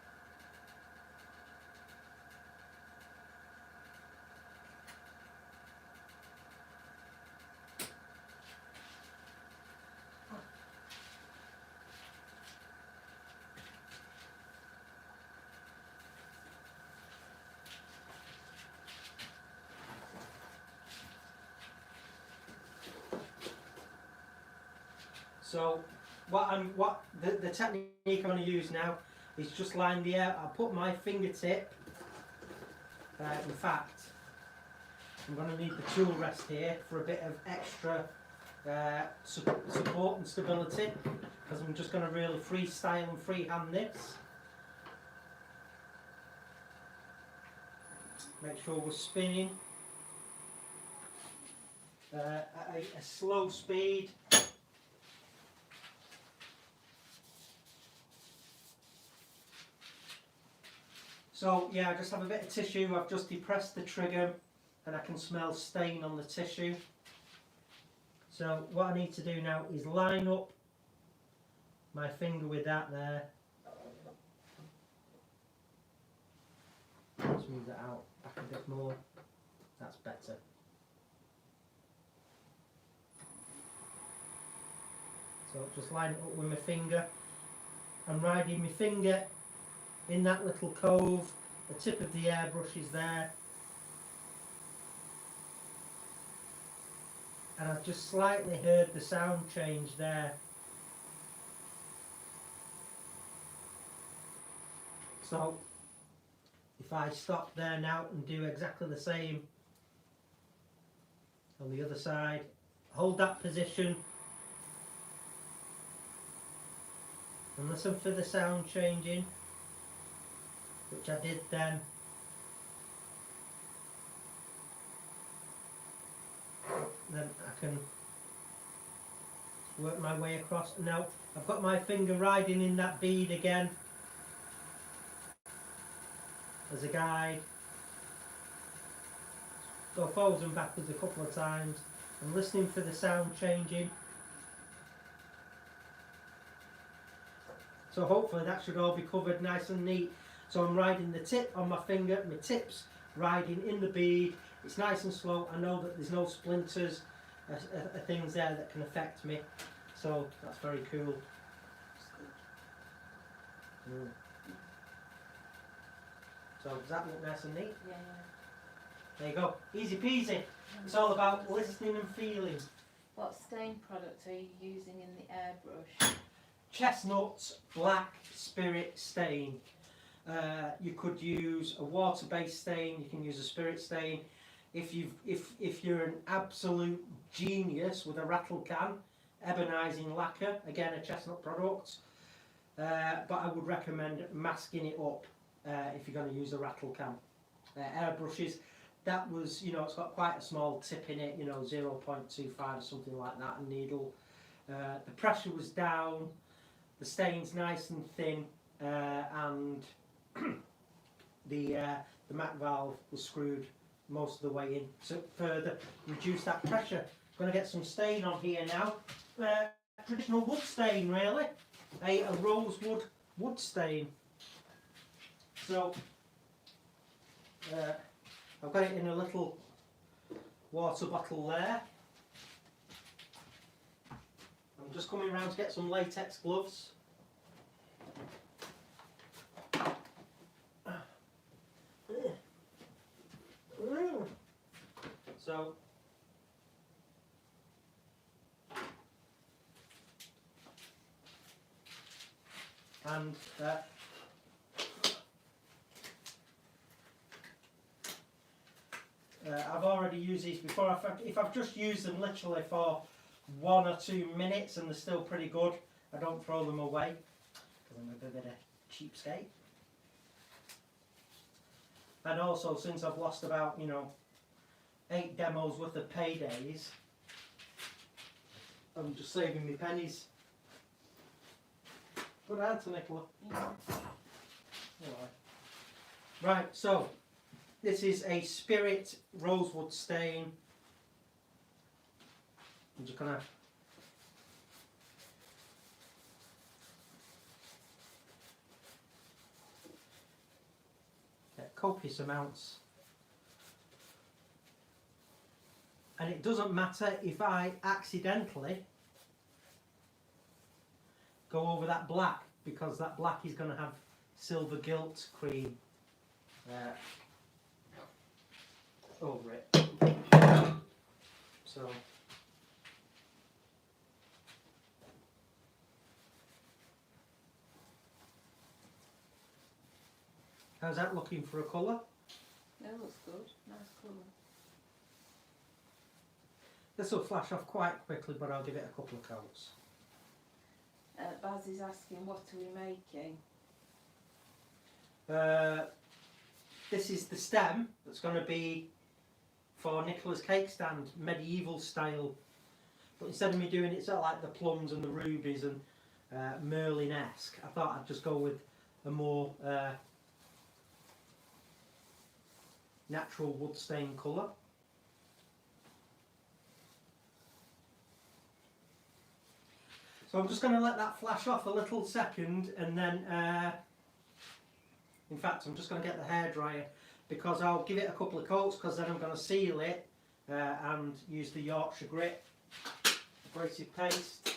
So the technique I'm going to use now is just line the air. I'll put my fingertip, in fact I'm going to need the tool rest here for a bit of extra support and stability, because I'm just going to really freestyle and freehand this. Make sure we're spinning at a slow speed. So yeah, I just have a bit of tissue. I've just depressed the trigger and I can smell stain on the tissue. So what I need to do now is line up my finger with that there. Let's move that out back a bit more. That's better. So just line it up with my finger. I'm riding my finger in that little cove. The tip of the airbrush is there, and I've just slightly heard the sound change there. So if I stop there now and do exactly the same on the other side, hold that position and listen for the sound changing, which I did then. Then I can work my way across. Now I've got my finger riding in that bead again as a guide. Go forwards and backwards a couple of times and listening for the sound changing. So hopefully that should all be covered nice and neat. So I'm riding the tip on my finger, my tip's riding in the bead. It's nice and slow. I know that there's no splinters or things there that can affect me. So that's very cool. Mm. So does that look nice and neat? Yeah. There you go. Easy peasy. It's all about listening and feeling. What stain product are you using in the airbrush? Chestnut Black Spirit Stain. You could use a water-based stain. You can use a spirit stain. If you're an absolute genius with a rattle can, ebonizing lacquer, again a chestnut product. But I would recommend masking it up if you're going to use a rattle can. Airbrushes, that was, you know, it's got quite a small tip in it, you know, 0.25 or something like that, a needle. The pressure was down, the stain's nice and thin, and the MAC valve was screwed most of the way in to further reduce that pressure. Going to get some stain on here now. Traditional wood stain, really, a rosewood wood stain. So I've got it in a little water bottle there. I'm just coming around to get some latex gloves. So and I've already used these before. If I've just used them literally for 1 or 2 minutes and they're still pretty good, I don't throw them away because I'm a bit of a cheapskate. And also, since I've lost about 8 demos worth of paydays, I'm just saving me pennies. Good answer, Nicola. Yeah. Right, so this is a Spirit rosewood stain. I'm just gonna get copious amounts, and it doesn't matter if I accidentally go over that black, because that black is going to have silver gilt cream over it. So how's that looking for a colour? That looks good. Nice colour. This will flash off quite quickly, but I'll give it a couple of coats. Baz is asking, what are we making? This is the stem that's going to be for Nicola's cake stand, medieval style. But instead of me doing it sort of like the plums and the rubies and Merlin-esque, I thought I'd just go with a more natural wood stain colour. So I'm just going to let that flash off a little second, and then, in fact, I'm just going to get the hairdryer, because I'll give it a couple of coats, because then I'm going to seal it and use the Yorkshire grit abrasive paste.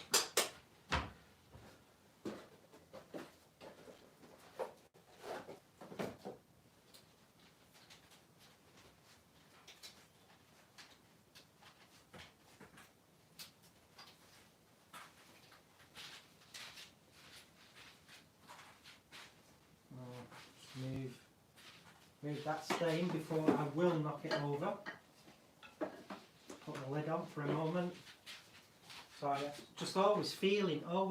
Move that stain before I will knock it over. Put the lid on for a moment. So I just always feeling. I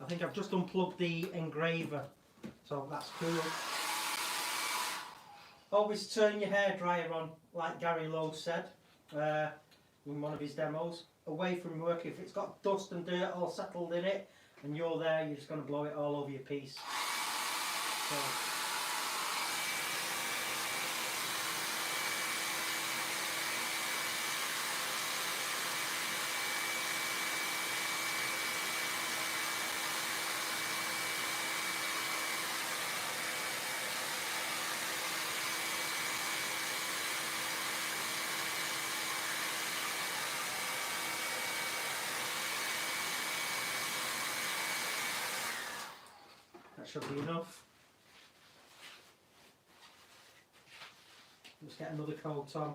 think I've just unplugged the engraver, so that's cool. Always turn your hairdryer on, like Gary Lowe said in one of his demos, away from work. If it's got dust and dirt all settled in it, and you're there, you're just going to blow it all over your piece. So. That should be enough. Let's get another coat on.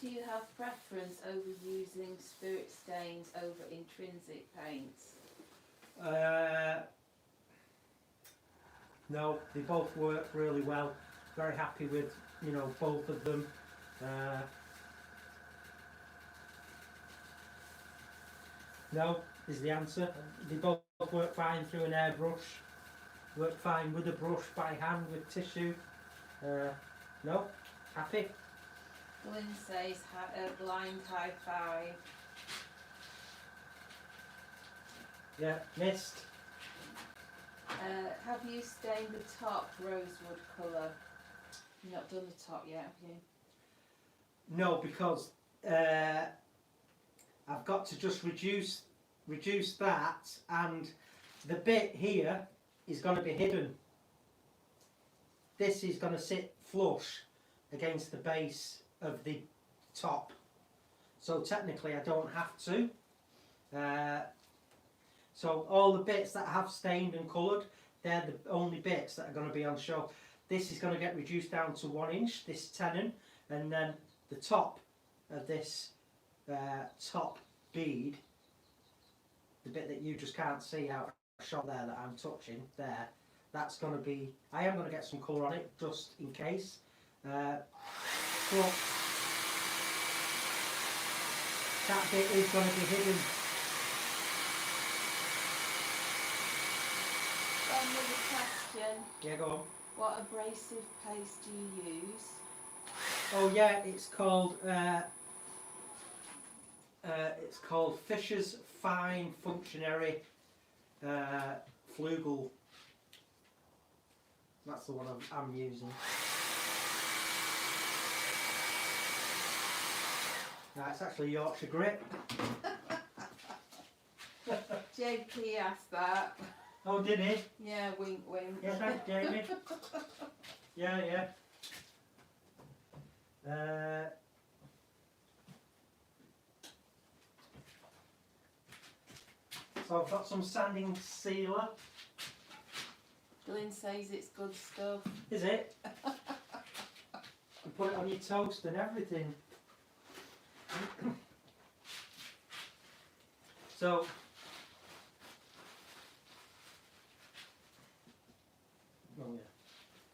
Do you have preference over using spirit stains over intrinsic paints? No, they both work really well. Very happy with, both of them. No is the answer. They both work fine through an airbrush. Work fine with a brush, by hand, with tissue. No, happy. Lynn says blind high five. Yeah, missed. Have you stained the top rosewood colour? You've not done the top yet, have No, because I've got to just reduce that, and the bit here is going to be hidden. This is going to sit flush against the base of the top, so technically I don't have to. So all the bits that I have stained and coloured, they're the only bits that are going to be on show. This is going to get reduced down to 1 inch, this tenon, and then the top of this top bead, the bit that you just can't see out of shot there that I'm touching there, that's going to be, I am going to get some colour on it just in case, but that bit is going to be hidden. Another question. Yeah, go on. What abrasive paste do you use? Oh yeah, it's called Fisher's Fine Functionary Flugel. That's the one I'm using. No, it's actually Yorkshire Grit. JP asked that. Oh, did he? Yeah, wink wink. Yeah, thanks, Jamie. Yeah, yeah. So I've got some sanding sealer. Glyn says it's good stuff. Is it? You put it on your toast and everything. So oh yeah,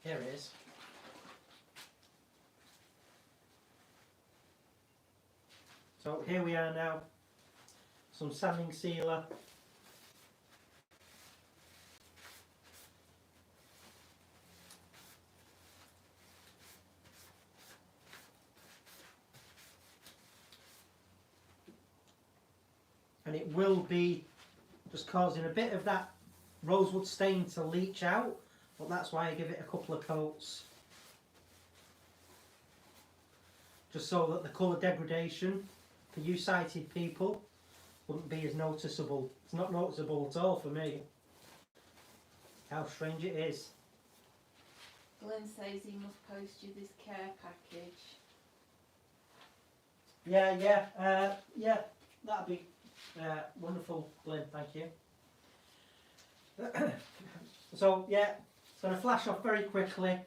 here it is. So here we are now, some sanding sealer. And it will be just causing a bit of that rosewood stain to leach out, but that's why I give it a couple of coats. Just so that the colour degradation for you sighted people wouldn't be as noticeable. It's not noticeable at all for me. How strange it is. Glyn says he must post you this care package. Yeah, that'd be wonderful, Glenn, thank you. So yeah, it's going to flash off very quickly.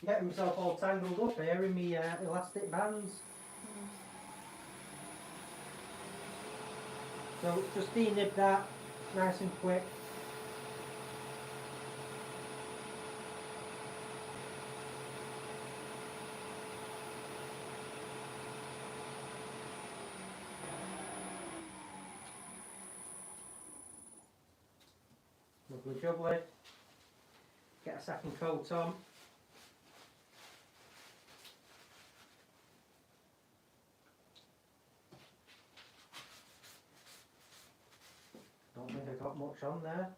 Getting myself all tangled up here in my elastic bands. So just denib that nice and quick. Lovely jubbly. Get a second coat on. Don't think I got much on there.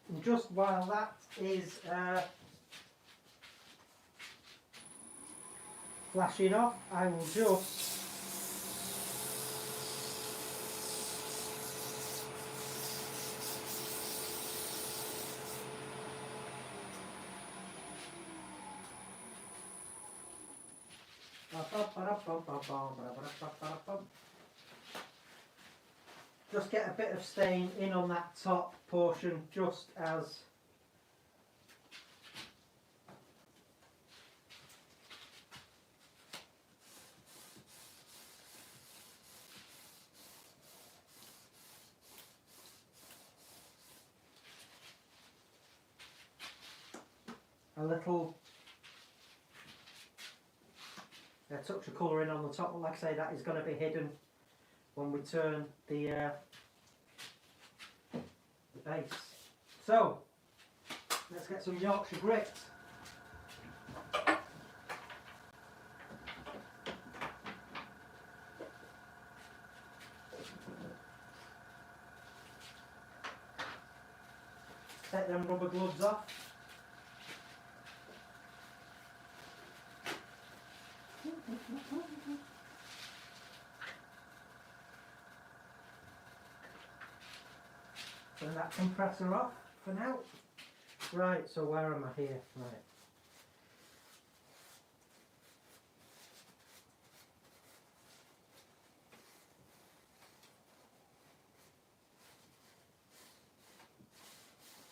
And just while that is flashing off, I will just get a bit of stain in on that top portion, just as a little touch of colour in on the top, but like I say, that is going to be hidden when we turn the base. So let's get some Yorkshire grit. Take them rubber gloves off. Turn that compressor off for now. Right, so where am I here? Right.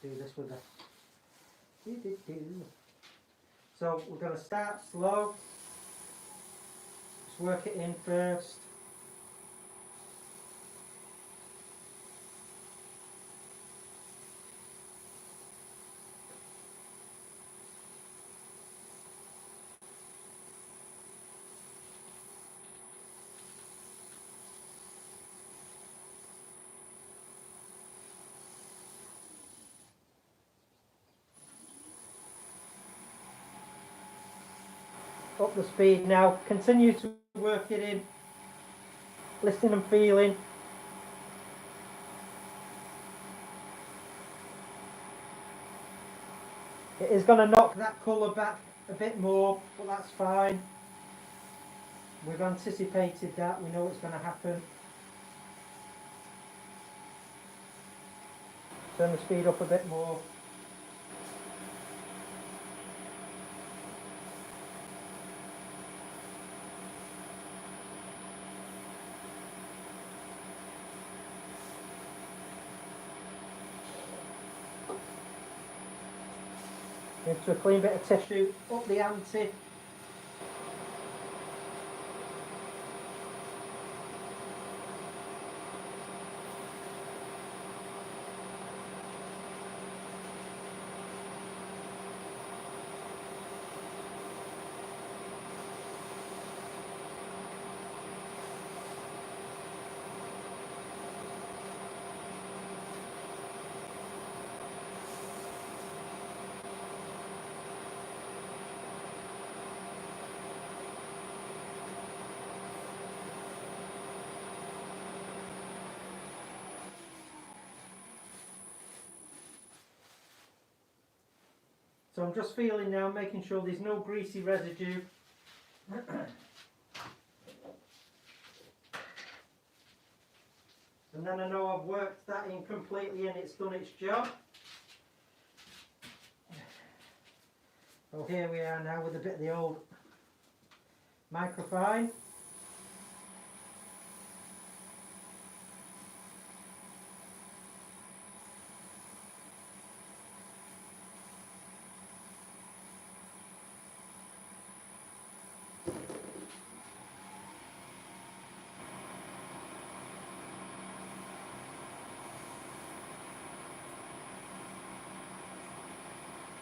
Do this with a So we're going to start slow. Just work it in first. Up the speed now. Continue to work it in. Listening and feeling. It is going to knock that colour back a bit more, but that's fine. We've anticipated that. We know it's going to happen. Turn the speed up a bit more. Into a clean bit of tissue, up the ante. So I'm just feeling now, making sure there's no greasy residue. And then I know I've worked that in completely and it's done its job. So here we are now with a bit of the old microfine.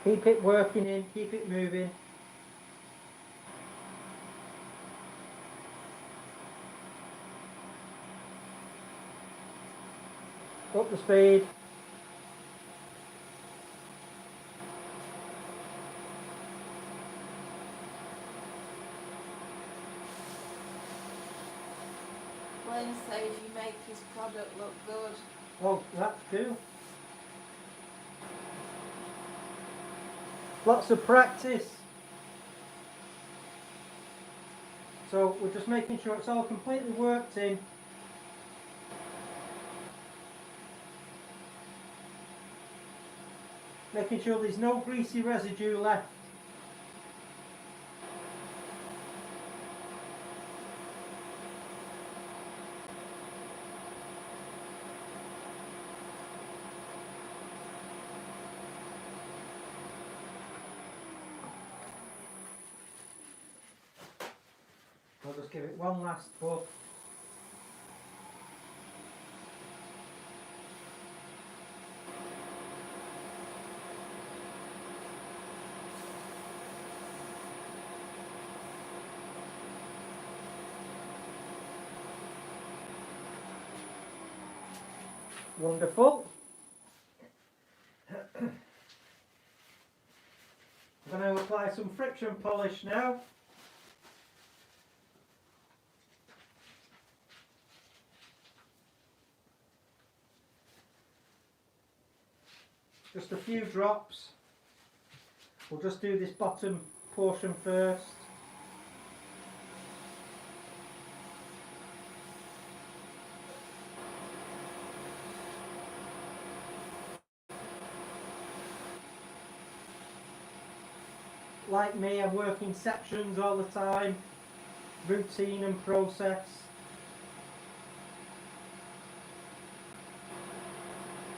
Keep it working in, keep it moving. Up the speed. Glenn says you make his product look good. Oh, that's cool. Lots of practice. So we're just making sure it's all completely worked in. Making sure there's no greasy residue left. I'll just give it one last puff. Wonderful. I'm going to apply some friction polish now. Just a few drops. We'll just do this bottom portion first. Like me, I work in sections all the time, routine and process.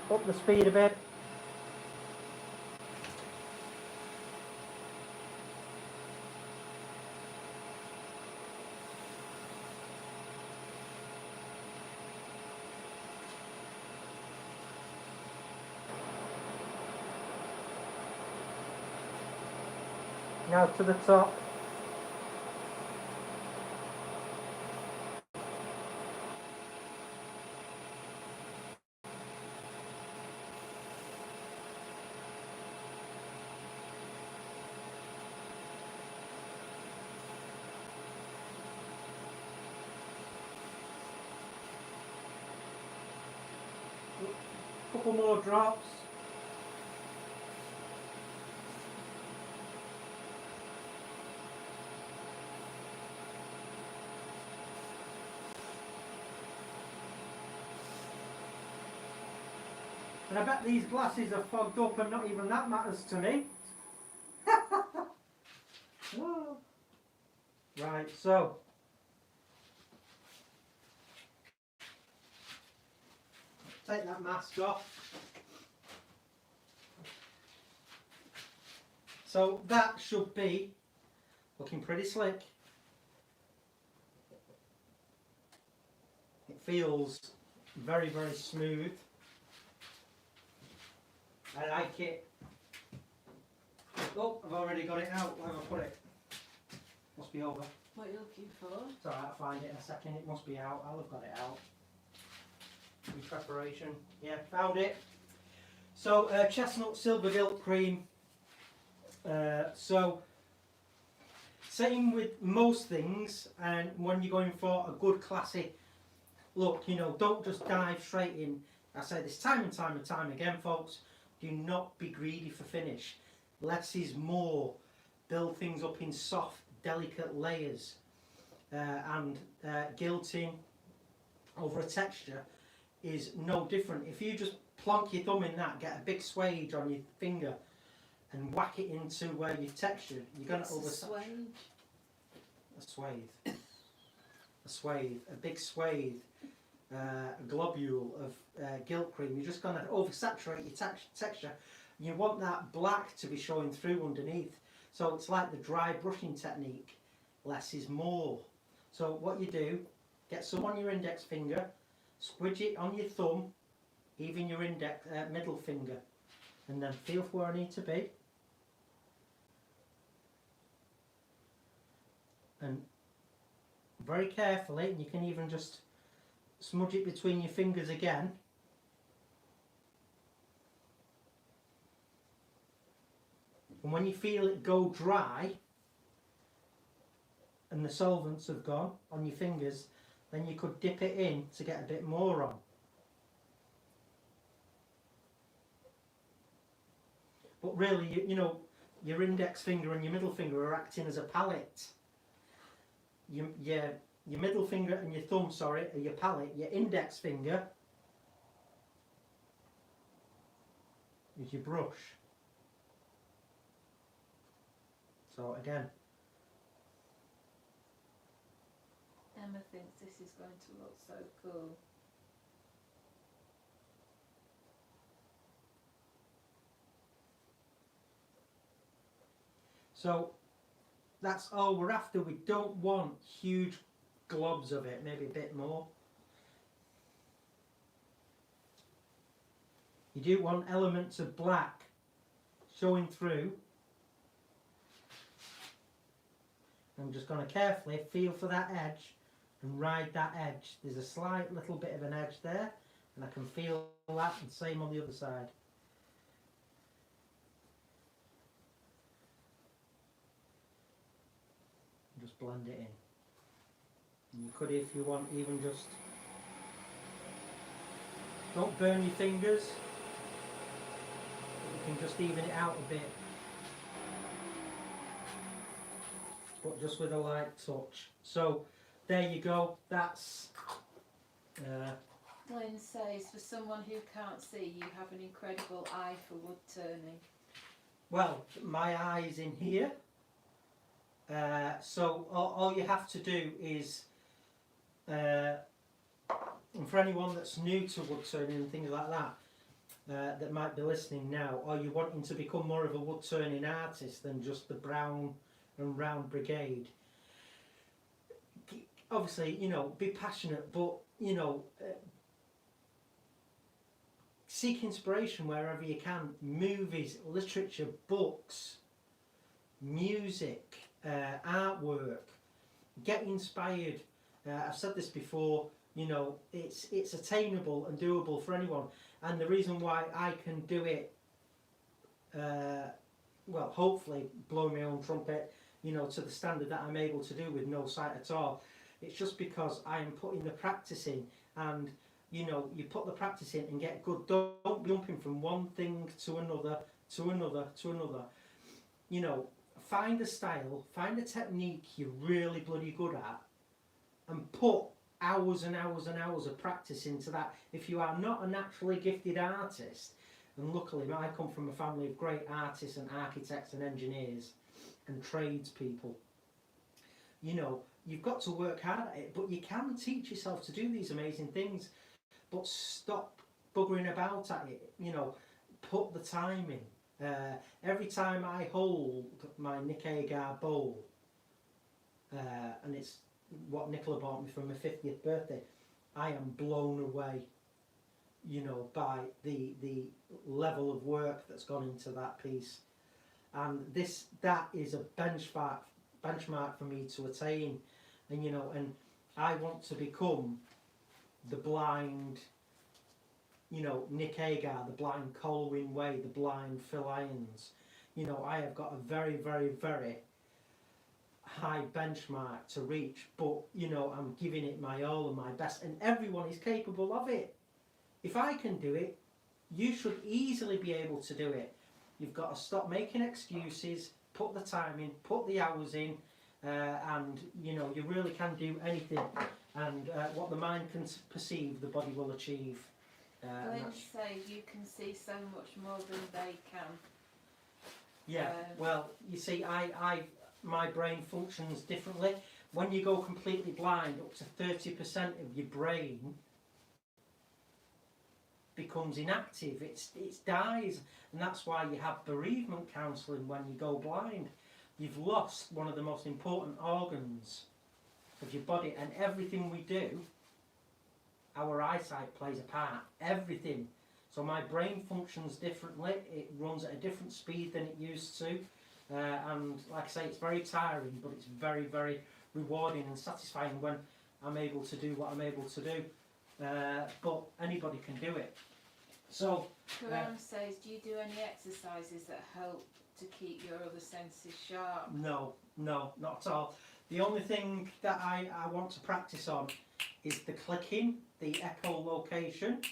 Up the speed a bit. Now to the top. Couple more drops. And I bet these glasses are fogged up and not even that matters to me. Whoa. Right, so take that mask off. So that should be looking pretty slick. It feels very, very smooth. I like it. Oh, I've already got it out. Where have I put it? Must be over. What are you looking for? It's alright, I'll find it in a second. It must be out. I'll have got it out. In preparation. Yeah, found it. So, chestnut silver gilt cream. So, same with most things, and when you're going for a good classy look, you know, don't just dive straight in. I say this time and time and time again, folks. Do not be greedy for finish. Less is more. Build things up in soft, delicate layers, and gilting over a texture is no different. If you just plonk your thumb in that, get a big swage on your finger and whack it into where you've textured, you're going to oversaturate. A swathe. A swathe. A big swathe. A globule of gilt cream. You're just going to oversaturate your texture. You want that black to be showing through underneath. So it's like the dry brushing technique. Less is more. So what you do, get some on your index finger, squidge it on your thumb, even your middle finger, and then feel for where I need to be. And very carefully, and you can even just smudge it between your fingers again. And when you feel it go dry and the solvents have gone on your fingers, then you could dip it in to get a bit more on. But really, you know, your index finger and your middle finger are acting as a palette. Your middle finger and your thumb, sorry, are your palette. Your index finger is your brush. So again, Emma thinks this is going to look so cool. so that's all we're after. We don't want huge globs of it, maybe a bit more. You do want elements of black showing through. I'm just going to carefully feel for that edge and ride that edge. There's a slight little bit of an edge there. and I can feel that, and same on the other side. Just blend it in. And you could, if you want, even just don't burn your fingers. You can just even it out a bit, but just with a light touch. So there you go. That's Lynn says, for someone who can't see, you have an incredible eye for wood turning. well, my eye's in here. So all you have to do is, and for anyone that's new to wood turning and things like that, that might be listening now, or you're wanting to become more of a wood turning artist than just the brown and round brigade, obviously, you know, be passionate, but, you know, seek inspiration wherever you can. Movies, literature, books, music, artwork. Get inspired. I've said this before, you know, it's attainable and doable for anyone. And the reason why I can do it, well, hopefully blow my own trumpet, you know, to the standard that I'm able to do with no sight at all, it's just because I am putting the practice in. And, you know, you put the practice in and get good. Don't be jumping from one thing to another, to another, to another. You know, find a style, find a technique you're really bloody good at, and put hours and hours and hours of practice into that. If you are not a naturally gifted artist, and luckily I come from a family of great artists and architects and engineers and tradespeople, you know, you've got to work hard at it, but you can teach yourself to do these amazing things. But stop buggering about at it, you know, put the time in. Every time I hold my Nick Agar bowl, and it's what Nicola bought me for my 50th birthday, I am blown away, you know, by the level of work that's gone into that piece. And that is a benchmark for me to attain. And, you know, and I want to become the blind, you know, Nick Agar, the blind Colwyn Way, the blind Phil Irons. You know, I have got a very, very, very high benchmark to reach, but, you know, I'm giving it my all and my best, and everyone is capable of it. If I can do it, you should easily be able to do it. You've got to stop making excuses, put the time in, put the hours in, and, you know, you really can do anything. And what the mind can perceive, the body will achieve. Lynn says you can see so much more than they can. Yeah, well, you see, my brain functions differently. When you go completely blind, up to 30% of your brain becomes inactive. It dies, and that's why you have bereavement counselling when you go blind. You've lost one of the most important organs of your body, and everything we do, our eyesight plays a part. Everything. So my brain functions differently. It runs at a different speed than it used to, and like I say, it's very tiring, but it's very, very rewarding and satisfying when I'm able to do what I'm able to do. But anybody can do it. So Karam says, do you do any exercises that help to keep your other senses sharp? No, not at all. The only thing that I want to practice on is the clicking, the echolocation.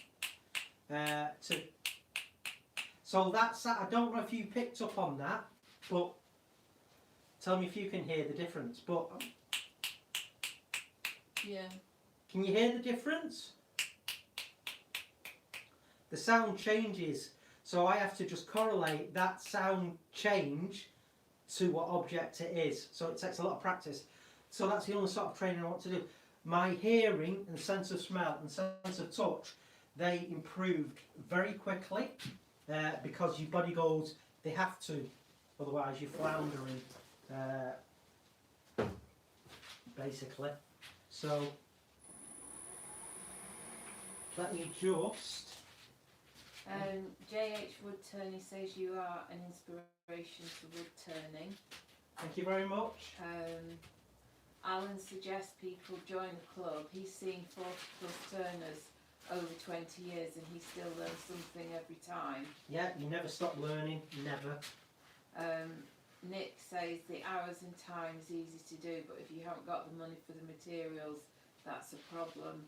So that's that. I don't know if you picked up on that, but tell me if you can hear the difference. But yeah, can you hear the difference? The sound changes, so I have to just correlate that sound change to what object it is. So it takes a lot of practice. So that's the only sort of training I want to do. My hearing and sense of smell and sense of touch, they improved very quickly because your body goes, they have to, otherwise you're floundering, basically. So let me just... J.H. Woodturner says you are an inspiration to wood turning. Thank you very much. Alan suggests people join the club. He's seeing 40+ turners over 20 years and he still learns something every time. Yeah, you never stop learning, never. Nick says the hours and time is easy to do, but if you haven't got the money for the materials, that's a problem.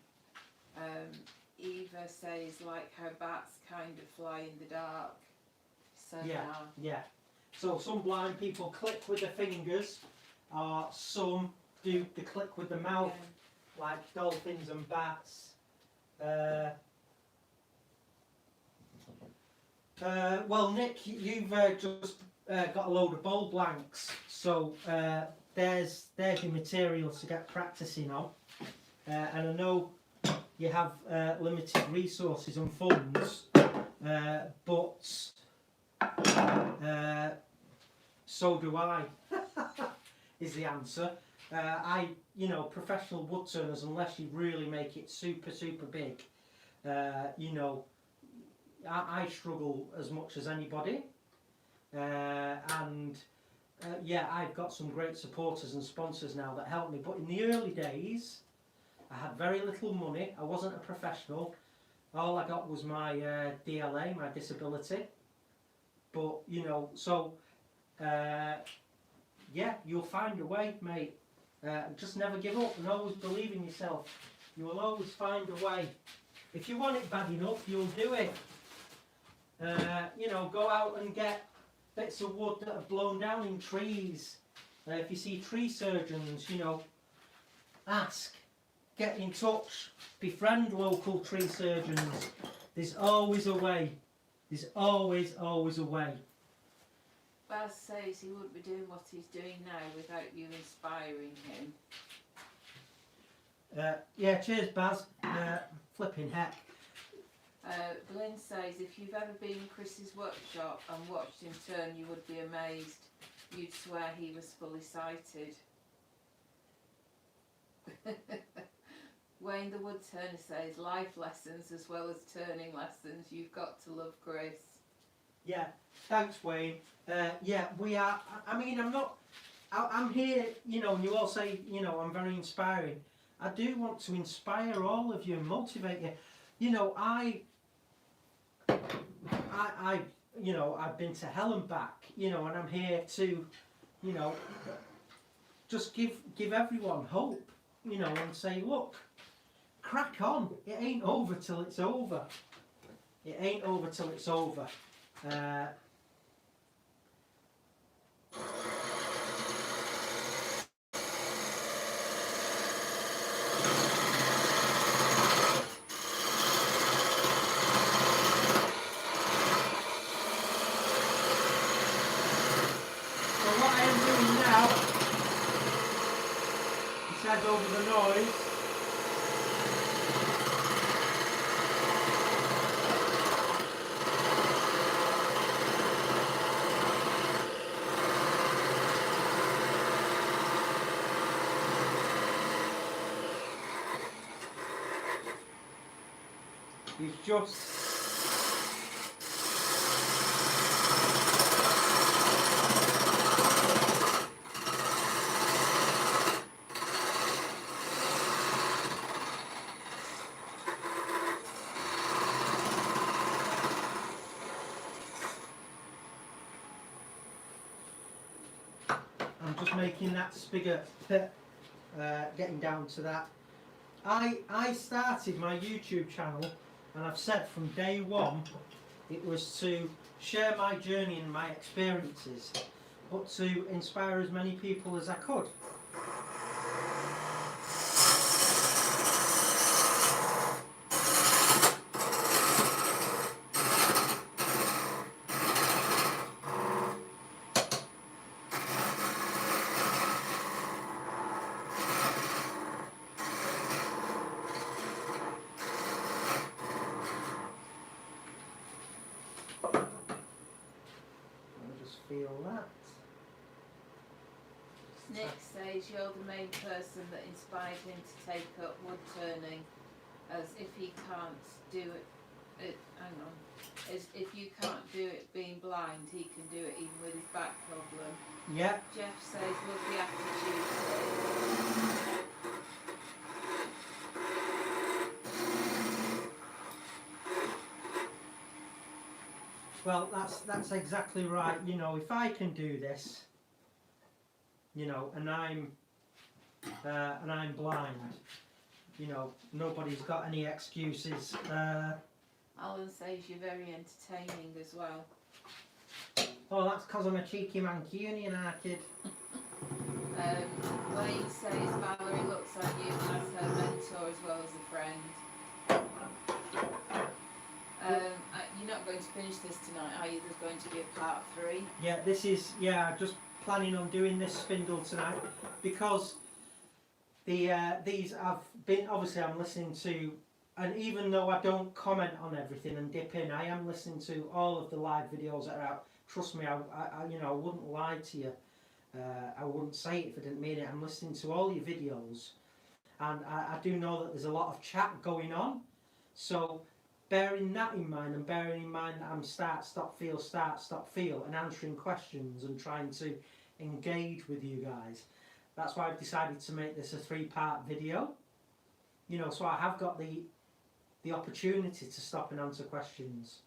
Eva says like how bats kind of fly in the dark. So Yeah. So some blind people click with their fingers, or some do the click with the mouth, like dolphins and bats. Well, Nick, you've just got a load of bowl blanks, so there's your material to get practicing on. And I know you have limited resources and funds, but so do I, is the answer. Professional woodturners, unless you really make it super big, I struggle as much as anybody. I've got some great supporters and sponsors now that help me, but in the early days I had very little money. I wasn't a professional. All I got was my DLA, my disability. But you'll find your way, mate. Just never give up and always believe in yourself. You will always find a way. If you want it bad enough, you'll do it. Go out and get bits of wood that have blown down in trees. If you see tree surgeons, ask, get in touch, befriend local tree surgeons. There's always a way. There's always a way. Baz says he wouldn't be doing what he's doing now without you inspiring him. Cheers, Baz. Flipping heck. Blynn says if you've ever been in Chris's workshop and watched him turn, you would be amazed. You'd swear he was fully sighted. Wayne the Woodturner says life lessons as well as turning lessons. You've got to love Chris. Yeah, thanks, Wayne. We are. I'm here, and you all say, I'm very inspiring. I do want to inspire all of you and motivate you. I've been to hell and back, and I'm here to, just give everyone hope, and say, look, crack on. It ain't over till it's over. It ain't over till it's over. Over the noise. He's just making that spigot, getting down to that. I started my YouTube channel, and I've said from day one it was to share my journey and my experiences, but to inspire as many people as I could. Feel that. Nick says you're the main person that inspired him to take up wood turning, as if he can't do it. As if you can't do it being blind, he can do it even with his back problem. Yeah. Jeff says lovely attitude. Well, that's exactly right. You know, if I can do this, you know, and I'm blind, you know, nobody's got any excuses. Alan says you're very entertaining as well. Oh, that's because I'm a cheeky Mancunian, kid. Wayne says Valerie looks like you as her mentor as well as a friend. You're not going to finish this tonight, are you? There's going to be a part 3. Yeah, this is, yeah, just planning on doing this spindle tonight because these I've been, obviously I'm listening to, and even though I don't comment on everything and dip in, I am listening to all of the live videos that are out. Trust me, I you know, I wouldn't lie to you. I wouldn't say it if I didn't mean it. I'm listening to all your videos, and I do know that there's a lot of chat going on. So bearing that in mind, and bearing in mind that I'm start, stop, feel, and answering questions and trying to engage with you guys, that's why I've decided to make this a 3-part video. You know, so I have got the opportunity to stop and answer questions.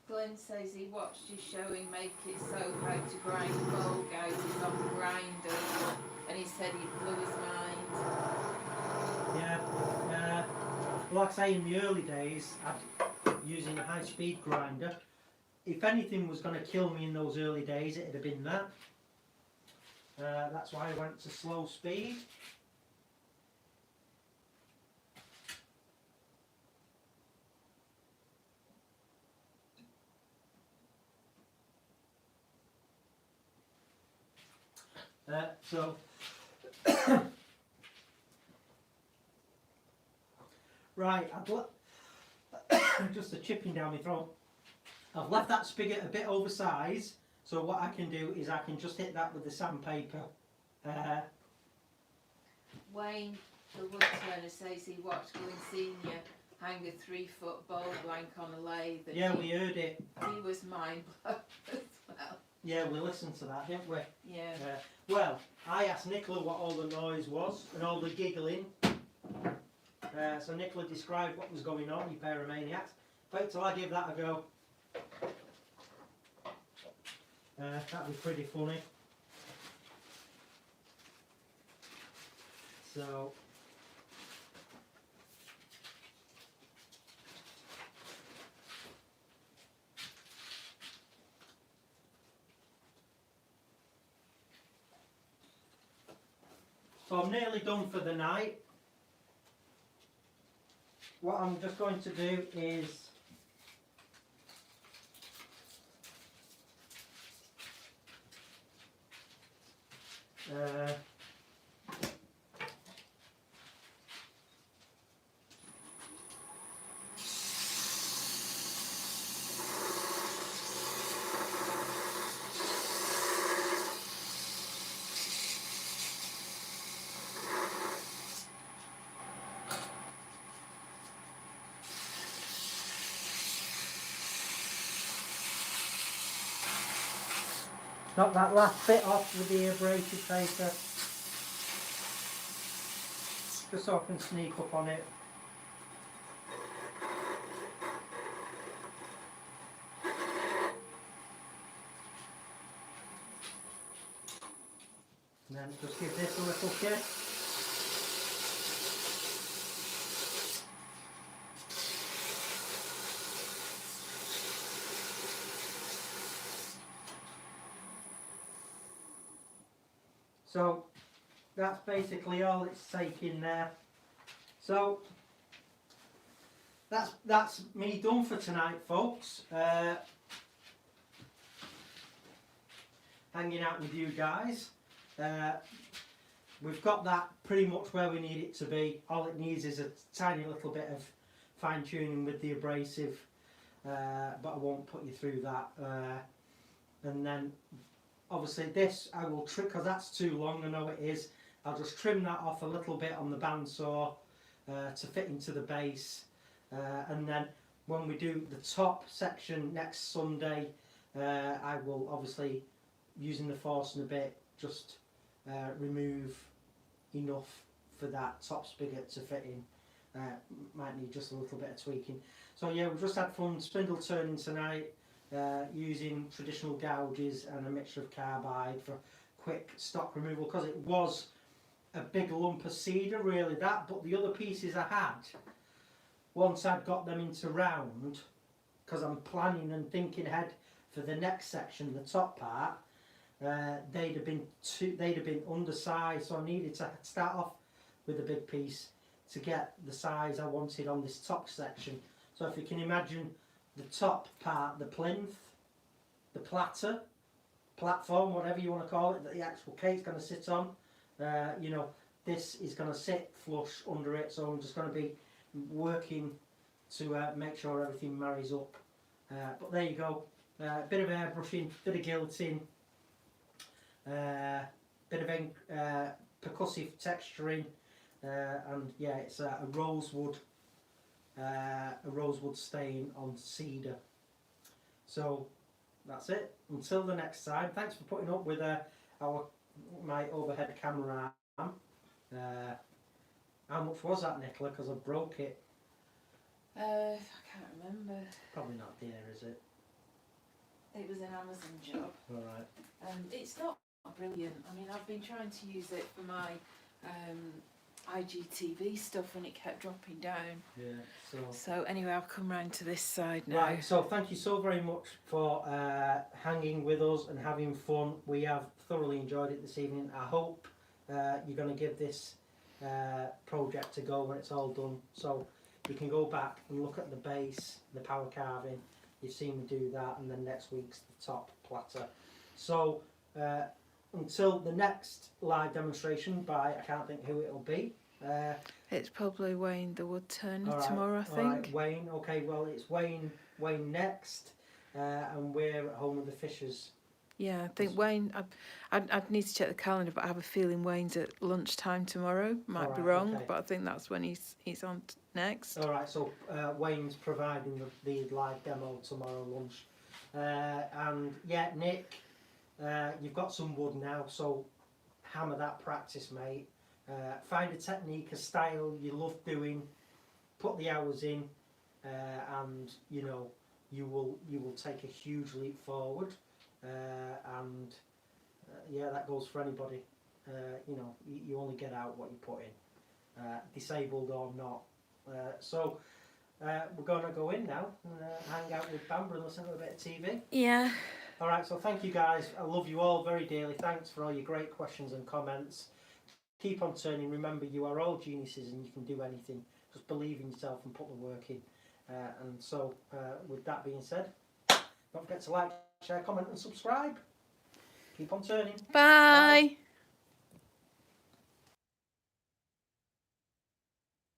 Glenn says he watched you showing Make It So how to grind bowl gouges on the grinder, and he said he blew his mind. Yeah, like I say, in the early days, using a high-speed grinder, if anything was going to kill me in those early days, it'd have been that. That's why I went to slow speed. So right, just a chipping down my throat. I've left that spigot a bit oversized, so what I can do is I can just hit that with the sandpaper. Wayne, the woodturner, says he watched Glenn Senior hang a 3-foot bowl blank on a lathe. Yeah, we heard it. He was mind blown as well. Yeah, we listened to that, didn't we? Yeah. Well, I asked Nicola what all the noise was and all the giggling. So Nicola described what was going on, you pair of maniacs. Wait till I give that a go. That'd be pretty funny. So I'm nearly done for the night. What I'm just going to do is knock that last bit off with the abrasive paper, just so I can sneak up on it. And then just give this a little kick. So that's basically all it's taking there. So that's me done for tonight, folks. Hanging out with you guys. We've got that pretty much where we need it to be. All it needs is a tiny little bit of fine tuning with the abrasive, but I won't put you through that. And then obviously this I will trim, because that's too long, I know it is. I'll just trim that off a little bit on the bandsaw to fit into the base, and then when we do the top section next Sunday, I will obviously, using the Forstner bit, just remove enough for that top spigot to fit in. might need just a little bit of tweaking. So yeah, we've just had fun spindle turning tonight, using traditional gouges and a mixture of carbide for quick stock removal, because it was a big lump of cedar, really, that. But the other pieces I had, once I'd got them into round, because I'm planning and thinking ahead for the next section, the top part, they'd have been undersized, so I needed to start off with a big piece to get the size I wanted on this top section. So if you can imagine the top part, the plinth, the platform, whatever you want to call it, that the actual cake's going to sit on, you know, this is going to sit flush under it, so I'm just going to be working to make sure everything marries up. But there you go, bit of airbrushing, bit of gilding, bit of percussive texturing, and yeah, it's a rosewood stain on cedar. So that's it. Until the next time, thanks for putting up with my overhead camera arm. How much was that, Nicola? Because I broke it. I can't remember. Probably not dear, is it? It was an Amazon job. Alright. It's not brilliant. I mean, I've been trying to use it for my IGTV stuff and it kept dropping down. Yeah, so anyway, I've come round to this side now. Right, so thank you so very much for hanging with us and having fun. We have thoroughly enjoyed it this evening. I hope you're going to give this project a go when it's all done. So you can go back and look at the base, the power carving. You've seen me do that, and then next week's the top platter. So until the next live demonstration by, I can't think who it'll be. It's probably Wayne the Woodturner right, tomorrow, I think. Right, Wayne. Okay, well it's Wayne next, and we're at home with the Fishers. Yeah, I think Wayne. I'd need to check the calendar, but I have a feeling Wayne's at lunchtime tomorrow. Might be wrong, okay. but I think that's when he's on next. All right, so Wayne's providing the live demo tomorrow lunch, and yeah, Nick, you've got some wood now, so hammer that practice, mate. Find a technique, a style you love doing, put the hours in, and you know you will take a huge leap forward. And yeah, that goes for anybody. You know, you only get out what you put in, disabled or not. So we're going to go in now and hang out with Bamber and listen to a bit of TV. Yeah. All right, so thank you guys. I love you all very dearly. Thanks for all your great questions and comments. Keep on turning. Remember, you are all geniuses and you can do anything. Just believe in yourself and put the work in. And so, with that being said, don't forget to like, share, comment and subscribe. Keep on turning. Bye. Bye.